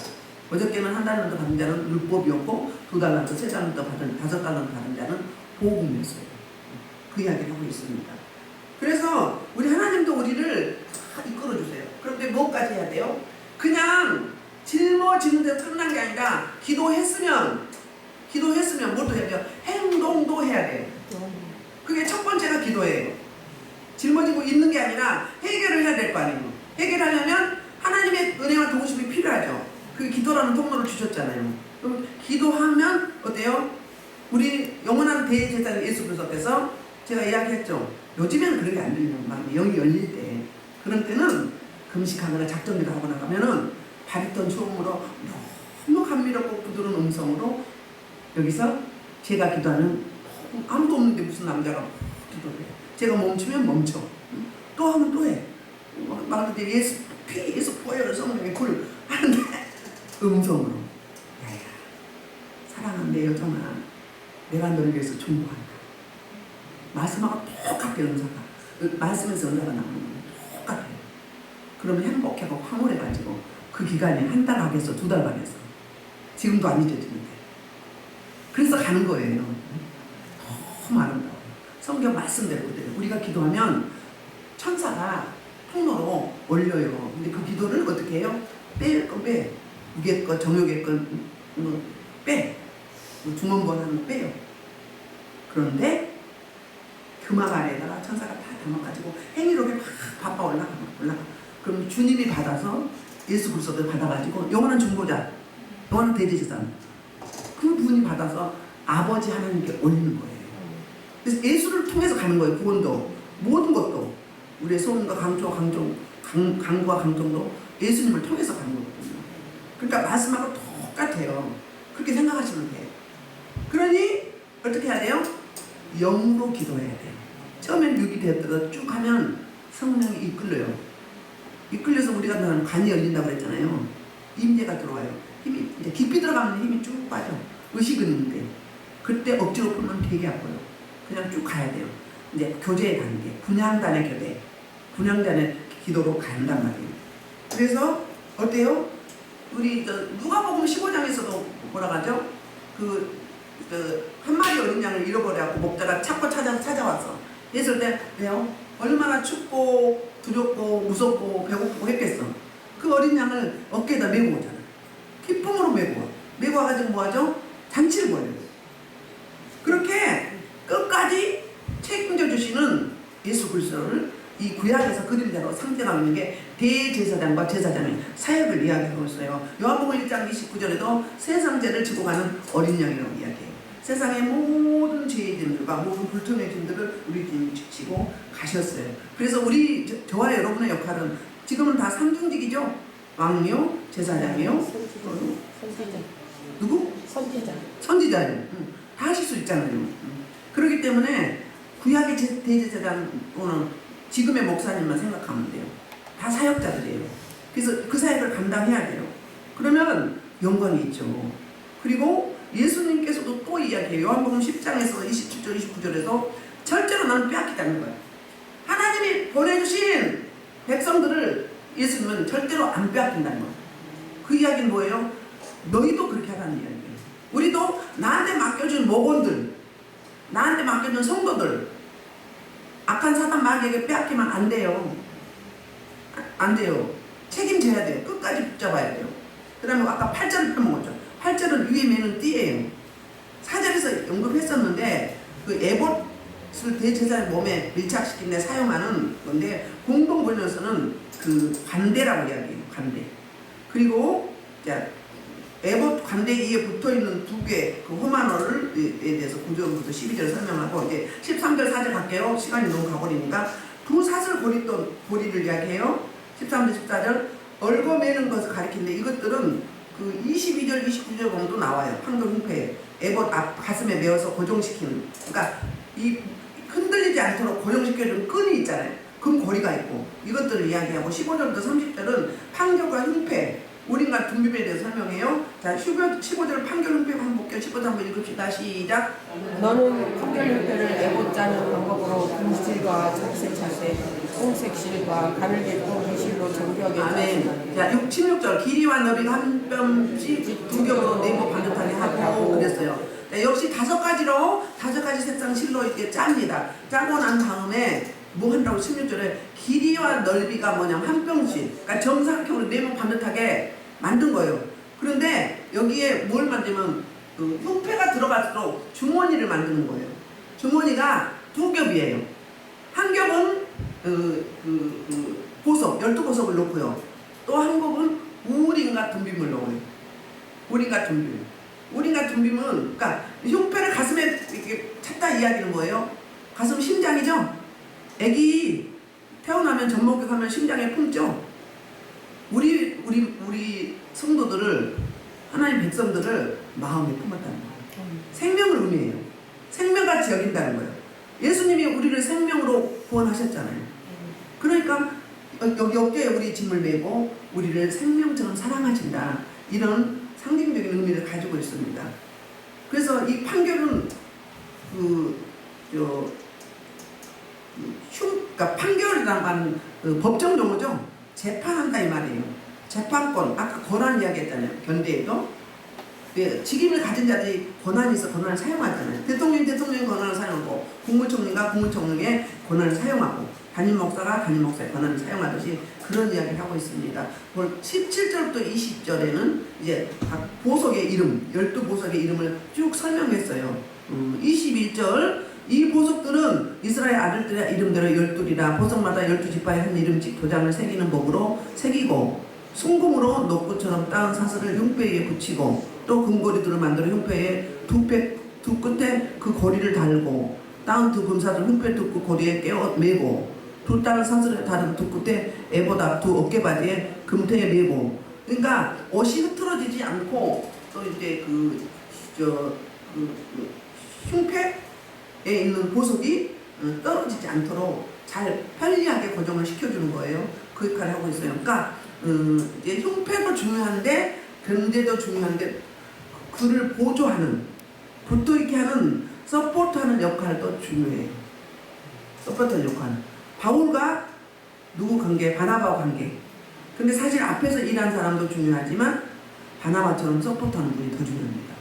어저께는 한 달란트 받은 자는 율법이었고 2달란트, 3달란트 받은 5달란트 받은 자는 보험이었어요. 그 이야기를 하고 있습니다. 그래서 우리 하나님도 우리를 다 이끌어주세요. 그런데 뭐까지 해야 돼요? 그냥 짊어지는 데서 끝난 게 아니라 기도했으면 뭐도 해야 돼요? 행동도 해야 돼요. 그게 첫 번째가 기도예요. 짊어지고 있는 게 아니라 해결을 해야 될 거 아니에요. 해결하려면 하나님의 은혜와 도우심이 필요하죠. 그 기도라는 통로를 주셨잖아요. 그럼 기도하면 어때요? 우리 영원한 대제사장 예수 그리스도께서 제가 이야기했죠. 요즘에는 그런 게 안 들리는 마음이 영이 열릴 때 그런 때는 금식하거나 작정기도 하고 나가면은 바리톤 초음으로 너무 감미롭고 부드러운 음성으로 여기서 제가 기도하는 아무도 없는데 무슨 남자가 기도를 해요. 제가 멈추면 멈춰. 또 하면 또 해. 막 이제 예수 보혈을 성령에 굴 하는데 음성으로 야야 사랑하는 내 여정아 내가 너를 위해서 중보한다. 말씀하고 똑같게 은사가 말씀에서 은사가 나오는 건 똑같아요. 그러면 행복하고 황홀해가지고 그 기간에 한 달 가겠어 2달 가겠어 지금도 안 잊어지는데 그래서 가는 거예요. 성경 말씀대로 그래요. 우리가 기도하면 천사가 통로로 올려요. 근데 그 기도를 어떻게 해요? 뺄 거 빼. 무게 거, 정욕의 거 빼. 중원본 하면 빼요. 그런데 금악 아래에다가 천사가 다 담아가지고 행위록에 막 바빠 올라가. 그럼 주님이 받아서 예수 그리스도를 받아가지고 영원한 중보자, 영원한 대제사장 그 분이 받아서 아버지 하나님께 올리는 거예요. 그래서 예수를 통해서 가는 거예요. 구원도 모든 것도 우리의 소음과 강구와 강정도 예수님을 통해서 가는 거거든요. 그러니까 말씀하고 똑같아요. 그렇게 생각하시면 돼요. 그러니 어떻게 해야 돼요? 영으로 기도해야 돼요. 처음엔 육이 되었다가 쭉 하면 성령이 이끌려요. 이끌려서 우리가 나는 간이 열린다고 그랬잖아요. 임재가 들어와요. 힘이 이제 깊이 들어가면 힘이 쭉 빠져. 의식은 있는데 그때 억지로 풀면 되게 아파요. 그냥 쭉 가야 돼요. 이제 교제의 단계, 분향단의 교대, 분향단의 기도로 간단 말이에요. 그래서 어때요? 우리 누가복음 15장에서도 뭐라 하죠? 한 마리 어린 양을 잃어버려갖고 목자가 찾고 찾아왔어. 했을 때 왜요? 얼마나 춥고 두렵고 무섭고 배고프고 했겠어. 그 어린 양을 어깨에다 메고 오잖아. 기쁨으로 메고 와. 메고 와가지고 뭐하죠? 잔치를 벌여요. 그렇게 끝까지 책임져 주시는 예수 그리스도를 이 구약에서 그림자로 상징하고 있는 게 대제사장과 제사장의 사역을 이야기하고 있어요. 요한복음 1장 29절에도 세상 죄를 지고 가는 어린 양이라고 이야기해요. 세상의 모든 죄의 짐들과 모든 불통의 짐들을 우리 주님이 지고 가셨어요. 그래서 저와 여러분의 역할은 지금은 다 삼중직이죠. 왕이요, 제사장이요, 선지자. 누구? 선지자요. 다 하실 수 있잖아요. 그렇기 때문에 구약의 대제사장은 지금의 목사님만 생각하면 돼요. 다 사역자들이에요. 그래서 그 사역을 감당해야 돼요. 그러면 영광이 있죠. 그리고 예수님께서도 또 이야기해요. 요한복음 10장에서 27절 29절에서 절대로 나는 빼앗기다는 거예요. 하나님이 보내주신 백성들을 예수님은 절대로 안 빼앗긴다는 거예요. 그 이야기는 뭐예요? 너희도 그렇게 하라는 이야기예요. 우리도 나한테 맡겨준 목원들, 나한테 맡겨준 성도들, 악한 사단 마귀에게 빼앗기면 안 돼요. 안 돼요. 책임져야 돼요. 끝까지 붙잡아야 돼요. 그 다음에 아까 8절을 펴먹었죠. 8절은 위에 매는 띠예요. 4절에서 언급했었는데 그 에봇을 대제사장 몸에 밀착시킨 데 사용하는 건데 공동 번역서는 그 관대라고 이야기해요. 관대. 그리고 에봇 관대 위에 붙어있는 두 개 그 호마노를 대해서 9절부터 12절 설명하고 이제 13절 4절 갈게요. 시간이 너무 가버리니까 두 사슬 고리를 이야기해요. 13절 14절 얽어매는 것을 가리키는데 이것들은 그 22절 29절 보면 나와요. 판결 흉패 에봇 앞 가슴에 메어서 고정시키는, 그러니까 이 흔들리지 않도록 고정시켜주는 끈이 있잖아요. 금 고리가 있고 이것들을 이야기하고 15절부터 30절은 판결과 흉패 우린과 둔비에 대해서 설명해요. 자, 15절 판결 흉패 한번 볼게요. 15절 한번 읽읍시다. 시작. 너는 판결 흉패를 에봇 짜는 방법으로 금실과 적색 찰때 홍색 실과 가늘게 굵은 실로 정교하게 아멘. 자, 16절 길이와 너비가 한 뼘씩 두 겹으로 네모 반듯하게 하고 그랬어요. 자, 역시 5가지 색상 실로 이렇게 짭니다. 짜고 난 다음에 뭐 한다고 16절에 길이와 넓이가 뭐냐면 한 뼘씩, 그러니까 정사각형으로 네모 반듯하게 만든 거예요. 그런데 여기에 뭘 만들면 그 흉패가 들어갈수록 주머니를 만드는 거예요. 주머니가 두 겹이에요. 한 겹은 보석, 12보석을 놓고요. 또 한 겹은 우린과 둔빔을 넣어요. 우린과 둔빔. 우린과 둔빔은, 그러니까 흉패를 가슴에 이렇게 찾다 이야기는 뭐예요? 가슴 심장이죠? 애기 태어나면 젖먹여가면 심장에 품죠? 우리 성도들을, 하나님 백성들을 마음에 품었다는 거예요. 생명을 의미해요. 생명같이 여긴다는 거예요. 예수님이 우리를 생명으로 구원하셨잖아요. 그러니까 여기 어깨에 우리 짐을 메고 우리를 생명처럼 사랑하신다. 이런 상징적인 의미를 가지고 있습니다. 그래서 이 판결은 그러니까 판결이라는 말은 법정 용어죠. 재판한다 이 말이에요. 재판권, 아까 권한 이야기 했잖아요. 견대에도. 직임을 가진 자들이 권한이 있어 권한을 사용하잖아요. 대통령이 권한을 사용하고 국무총리가 국무총리의 권한을 사용하고 담임 목사가 담임 목사의 권한을 사용하듯이 그런 이야기를 하고 있습니다. 17절부터 20절에는 이제 각 보석의 이름, 12보석의 이름을 쭉 설명했어요. 21절 이 보석들은 이스라엘 아들들의 이름대로 12이라 보석마다 12지파의 한 이름씩 도장을 새기는 법으로 새기고 순금으로 녹구처럼 따은 사슬을 흉배에 붙이고 또 금고리들을 만들어 흉배의 두 끝에 그 고리를 달고 따은 두 금사슬 흉배 두 끝 고리에 깨어 매고 두 따은 사슬을 다른 두 끝에 에보다 두 어깨바지에 금태에 매고 그러니까 옷이 흐트러지지 않고 또 이제 흉패에 있는 보석이 떨어지지 않도록 잘 편리하게 고정을 시켜주는 거예요. 그 역할을 하고 있어요. 그러니까 이제 흉패도 중요한데 견제도 중요한데 그를 보조하는 붙어있게 하는 서포트하는 역할도 중요해요. 서포트하는 역할. 바울과 누구 관계? 바나바와 관계. 근데 사실 앞에서 일한 사람도 중요하지만 바나바처럼 서포트하는 분이 더 중요합니다.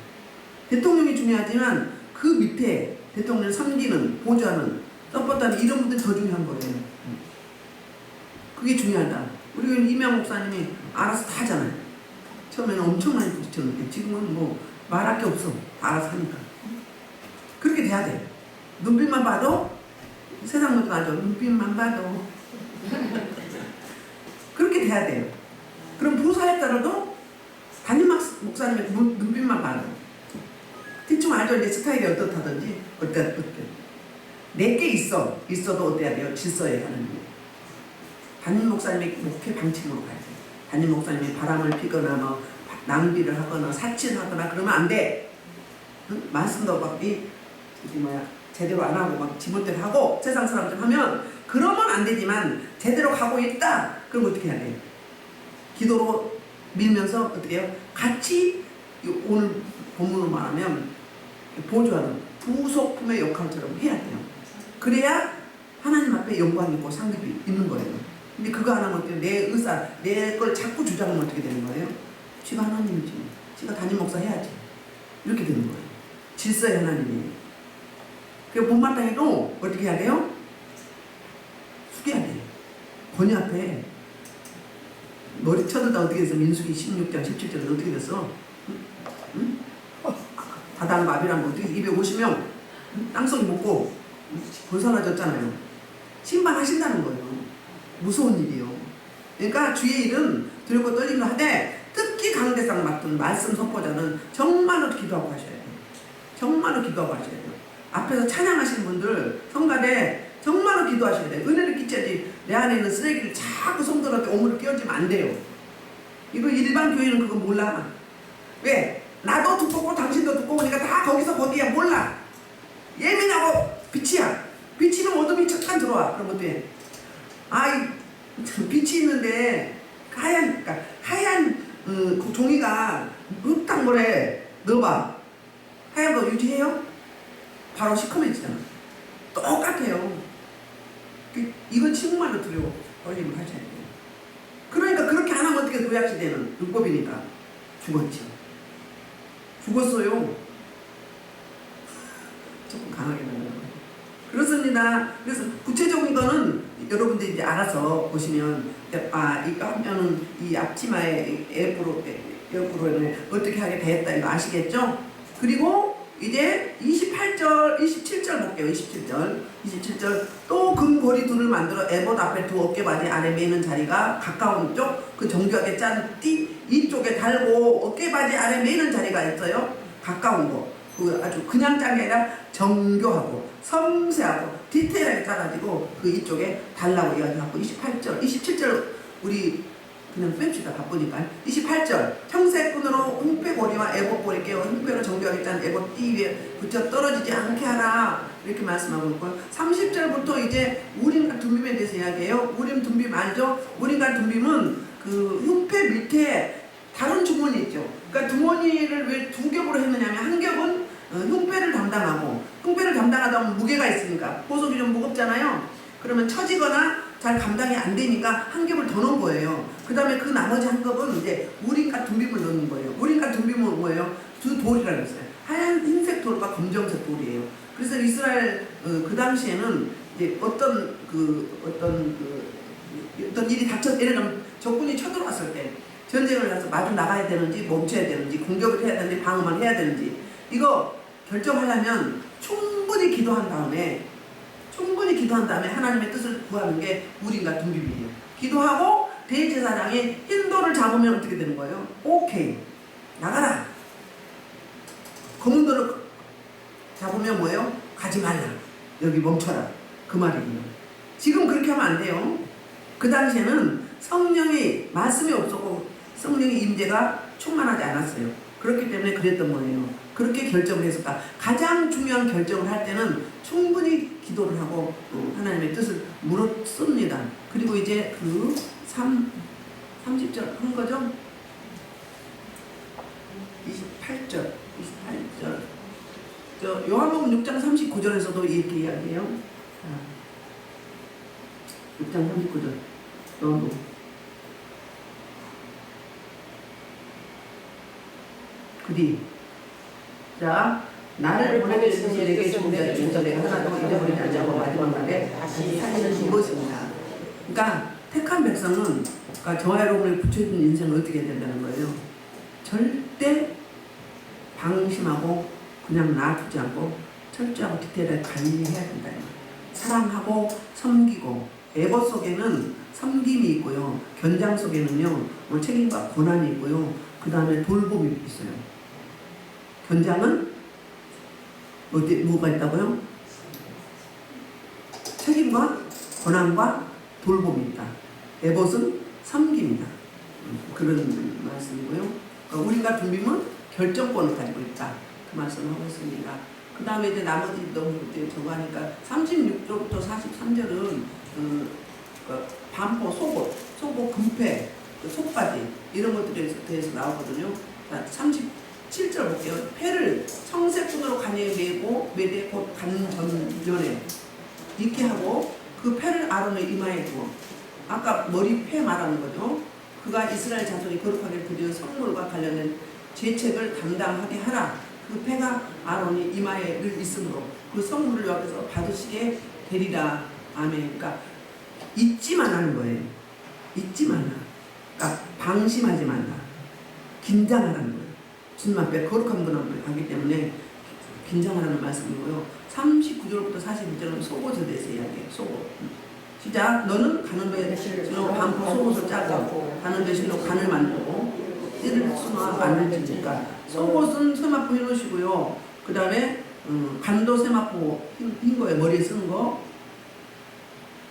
대통령이 중요하지만 그 밑에 대통령을 섬기는, 보조하는, 서포트하는 이런 분들이 더 중요한 거예요. 그게 중요하다. 우리 이명 목사님이 알아서 다 하잖아요. 처음에는 엄청 많이 부딪혔는데 지금은 뭐 말할 게 없어. 다 알아서 하니까. 그렇게 돼야 돼. 눈빛만 봐도 세상 모든 알죠. 눈빛만 봐도 그렇게 돼야 돼요. 그럼 부사에 따라도 담임 목사님의 눈빛만 봐도 대충 알죠. 이제 스타일이 어떻다든지 어때. 내게 있어도 어때야 돼요. 질서에 가는 거. 담임 목사님의 목회 방침으로 가야 돼요. 담임 목사님이 바람을 피거나 뭐 낭비를 하거나 사치하거나 그러면 안 돼. 응? 말씀도 막 제대로 안 하고 막 지멋대로 하고 세상 사람들 하면 그러면 안 되지만 제대로 가고 있다. 그럼 어떻게 해야 돼요? 기도로 밀면서 어떻게 해요? 같이 오늘 본문으로 말하면 보조하는 부속품의 역할처럼 해야 돼요. 그래야 하나님 앞에 영광 있고 상급이 있는 거예요. 근데 그거 안 하면 어때요? 내 의사, 내 걸 자꾸 주장하면 어떻게 되는 거예요? 지가 하나님이지. 지가 담임 목사 해야지. 이렇게 되는 거예요. 질서의 하나님이에요. 그리고 못마땅해도 어떻게 해야 돼요? 숙여야 돼요. 권위 앞에 머리 쳐들다 어떻게 됐어? 민수기 16장 17절에 어떻게 됐어? 응? 다단 마비란 거 어떻게 250명 땅속에 묻고 벗어나졌잖아요. 신방하신다는 거예요. 무서운 일이에요. 그러니까 주의 일은 두렵고 떨림도 하되 특히 강대상 맡은 말씀 선포자는 정말로 기도하고 하셔야 돼요. 정말로 기도하고 하셔야 돼요. 앞에서 찬양하시는 분들 성가대 정말로 기도하셔야 돼요. 은혜를 끼쳐야지 내 안에 있는 쓰레기를 자꾸 성도한테 오물을 끼얹으면 안 돼요. 이거 일반 교회는 그거 몰라. 왜? 나도 두껍고 당신도 두꺼우니까 다 거기야 몰라. 예민하고 빛이야. 빛이면 어둠이 잠깐 들어와. 그럼 어때? 아이 빛이 있는데 하얀 그 종이가 흙탕물에 넣어봐. 하얀 거 유지해요? 바로 시커매지잖아. 똑같아요. 이건 정말로 두려워 떨림을 하셔야 돼요. 그러니까 그렇게 안 하면 어떻게 도약시되는 율법이니까 죽었죠. 죽었어요. 조금 강하게 나가는 거예요. 그렇습니다. 그래서 구체적인 거는 여러분들이 이제 알아서 보시면 이거 하면은 이 앞치마의 옆으로는 어떻게 하게 되었다 이거 아시겠죠? 그리고 이제 27절 볼게요. 27절 또 금고리 둘을 만들어 에봇 앞에 두 어깨바지 아래 매는 자리가 가까운 쪽 그 정교하게 짠 띠 이쪽에 달고 어깨바지 아래 매는 자리가 있어요. 가까운 거. 그 아주 그냥 짠 게 아니라 정교하고 섬세하고 디테일하게 짜가지고 그 이쪽에 달라고 이야기하고 27절 우리 그냥 뺍시다. 바쁘니까. 28절 청색끈으로 흉패고리와 애봇고리 깨워 흉패로 정교하게 짠 애봇 띠 위에 붙여 떨어지지 않게 하라 이렇게 말씀하고 있고요. 30절부터 이제 우림과 둠빔에 대해서 이야기해요. 우림 둠빔 알죠? 우림과 둠빔은 그 흉패 밑에 다른 주머니 있죠. 그러니까 주머니를 왜 두 겹으로 했느냐면 한 겹은 흉패를 담당하고 흉패를 담당하다 보면 무게가 있으니까 보석이 좀 무겁잖아요. 그러면 처지거나 잘 감당이 안 되니까 한 겹을 더 넣은 거예요. 그 다음에 그 나머지 한 겹은 이제 우림과 둠빔을 넣는 거예요. 우림과 둠빔은 뭐예요? 두 돌이라고 했어요. 하얀 흰색 돌과 검정색 돌이에요. 그래서 이스라엘 그 당시에는 이제 어떤 일이 예를 들면 적군이 쳐들어왔을 때 전쟁을 해서 마주 나가야 되는지 멈춰야 되는지 공격을 해야 되는지 방어만 해야 되는지 이거 결정하려면 충분히 기도한 다음에 하나님의 뜻을 구하는 게 우림과 둠빔이에요. 기도하고 대제사장이 흰 돌을 잡으면 어떻게 되는 거예요? 오케이, 나가라. 검은 돌을 잡으면 뭐예요? 가지 말라. 여기 멈춰라. 그 말이에요. 지금 그렇게 하면 안 돼요. 그 당시에는 성령의 말씀이 없었고 성령의 임재가 충만하지 않았어요. 그렇기 때문에 그랬던 거예요. 그렇게 결정을 했었다. 가장 중요한 결정을 할 때는 충분히 기도를 하고 하나님의 뜻을 물었습니다. 그리고 이제 그 30절 한 거죠? 28절 저 요한복음 6장 39절에서도 이렇게 이야기해요. 6장 39절 요한복음 그뒤 자 나를 보내주신 이에게 죽은 자 중에서 내가 하나도 잊어버리지 않냐고 마지막 날에 다시 살리는 이것입니다. 그러니까 택한 백성은 그러니까 저와 여러분이 붙여진 인생을 어떻게 해야 된다는 거예요. 절대 방심하고 그냥 놔두지 않고 철저하고 디테일하게 관리해야 된다. 사랑하고 섬기고 에봇 속에는 섬김이 있고요. 견장 속에는요 책임과 권한이 있고요. 그 다음에 돌봄이 있어요. 견장은 뭐가 있다고요? 책임과 권한과 돌봄이 있다. 에봇은 섬김이다. 그런 말씀이고요. 그러니까 우리가 둠빔은 결정권을 가지고 있다. 그 말씀을 하고 있습니다. 그 다음에 이제 나머지 너무 저거 하니까 36절부터 43절은 반포, 속옷, 금패, 속바지 이런 것들에 대해서 나오거든요. 37절 볼게요. 패를 청색분으로 간에 매대 곧 간전면에 이렇게 하고 그 패를 아론의 이마에 두어 아까 머리 패 말하는 거죠. 그가 이스라엘 자손이 거룩하게 드리는 성물과 관련된 죄책을 담당하게 하라. 그 패가 아론이 이마에 늘 있으므로 그 성물을 여기서 받으시게 되리라. 아멘. 그러니까 잊지만 하는 거예요. 잊지 말라. 그러니까 방심하지 말라. 긴장하라는 거예요. 주님 앞에 거룩한 분 앞에 가기 때문에 긴장하라는 말씀이고요. 39절부터 41절은 속옷에 대해서 이야기해요. 속옷. 시작. 너는 가는 배실로 반포 속옷을 짜고 가는 배실로 간을 만들고 띠를 수마 만들지니까 속옷은 세마포 흰옷이고요. 그 다음에 간도 세마포 흰 거예요. 머리에 쓰는 거.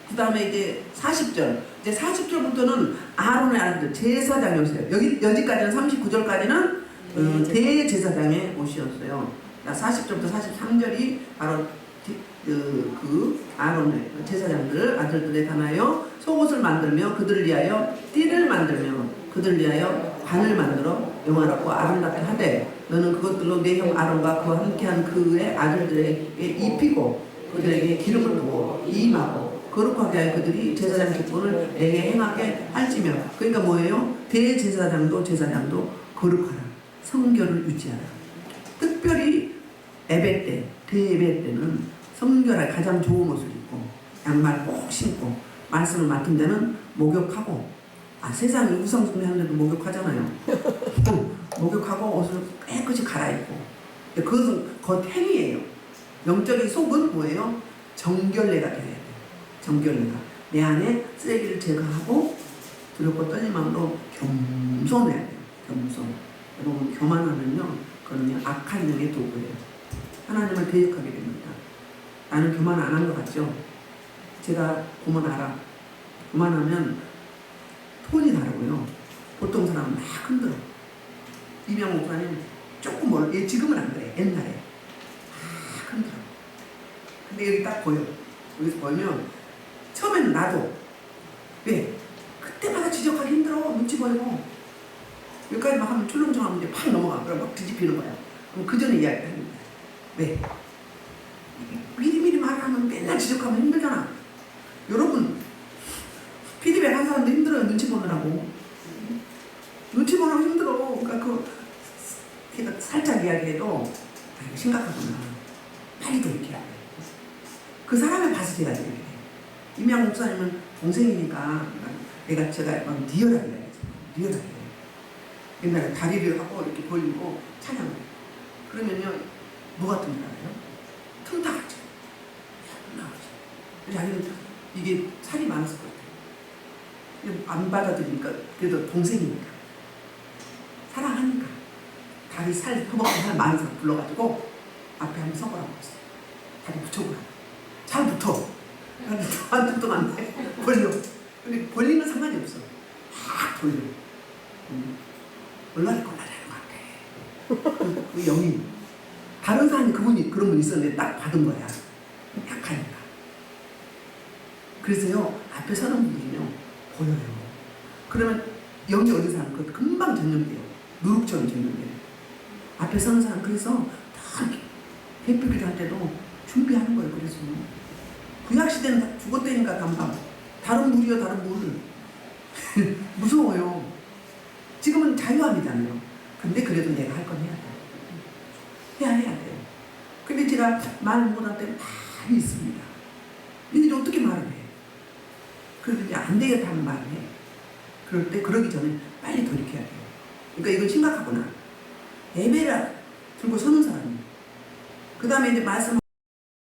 그 다음에 이제 40절. 이제 40절부터는 아론의 아들 제사장이었어요. 여기까지는 39절까지는 대제사장의 옷이었어요. 40절부터 43절이 바로 그 아론의 제사장들 아들들에 관하여 속옷을 만들며 그들을 위하여 띠를 만들며 그들을 위하여 관을 만들어 영화롭고 아름답게 하되 너는 그것들로 내 형 아론과 그와 함께한 그의 아들들에게 입히고 그들에게 기름을 부어 이임하고 거룩하게 하여 그들이 제사장 직분을 내게 행하게 할지며. 그러니까 뭐예요? 대제사장도 제사장도 거룩하라. 성결을 유지하라. 특별히 예배 때, 대예배 때는 성결할 가장 좋은 옷을 입고 양말 꼭 신고 말씀을 맡은 데는 목욕하고 세상이 우상숭배하는 데도 목욕하잖아요. 목욕하고 옷을 깨끗이 갈아입고 그것은 겉행위예요. 영적인 속은 뭐예요? 정결례가 되어야 돼요. 정결례가 내 안에 쓰레기를 제거하고 두렵고 떨린 마음으로 겸손해야 돼요. 겸손. 여러분 교만하면요 그거는요 악한 영의 도구예요. 하나님을 대적하게 됩니다. 나는 교만 안 한 것 같죠? 제가 보면 알아. 교만하면 톤이 다르고요. 보통 사람은 막 흔들어. 이명 목사님 조금 지금은 안 그래. 옛날에 막 흔들어. 근데 여기 딱 보여. 여기서 보면 처음에는 나도 왜? 그때마다 지적하기 힘들어. 눈치 보이고 여기까지 막 하면 출렁출렁하면 이제 팍 넘어가. 그럼 막 뒤집히는 거야. 그럼 그 전에 이야기를 하는 거야. 왜? 미리미리 말하면 맨날 지적하면 힘들잖아. 여러분 피드백 한 사람도 힘들어요. 눈치 보느라고. 눈치 보느라고 힘들어. 그러니까 살짝 이야기해도 아, 이거 심각하구나. 빨리 돌이켜야 돼. 그 사람의 밭을 해야 돼. 임양 목사님은 동생이니까 제가 막 리얼하게 해야지. 리얼하게. 옛날에 다리를 하고 이렇게 벌리고 찬양을 해요. 그러면요, 뭐가 튼다고요? 틈타가죠. 나오죠. 자기는 이게 살이 많았을 것 같아요. 안 받아들이니까, 그래도 동생이니까. 사랑하니까. 다리 살, 허벅지 살 많은 사람 불러가지고 앞에 한번 서보라고 했어요. 다리 붙여보라. 잘 붙어. 한쪽도 안 돼. 벌려. 근데 벌리면 상관이 없어. 막 벌려. 얼마나 꼴라라는 것 같아. 그 영이. 다른 사람이 그분이 그런 분 있었는데 딱 받은 거야. 약하니까. 그래서요, 앞에 서는 분들은요, 보여요. 그러면 영이 어린 사람, 그 금방 전염돼요. 누룩처럼 전염돼요. 앞에 서는 사람, 그래서 다 대표기도 할 때도 준비하는 거예요. 그래서. 구약시대는 다 죽었다니까, 단방. 다른 물이요, 다른 물. 무서워요. 지금은 자유함이잖아요. 근데 그래도 내가 할 건 해야 돼요. 해야 돼요. 근데 제가 말 못할 때 많이 있습니다. 근데 이제 어떻게 말을 해? 그래도 이제 안 되겠다 하는 말을 해. 그럴 때, 그러기 전에 빨리 돌이켜야 돼요. 그러니까 이건 심각하구나. 예배를 들고 서는 사람이에요. 그 다음에 이제 말씀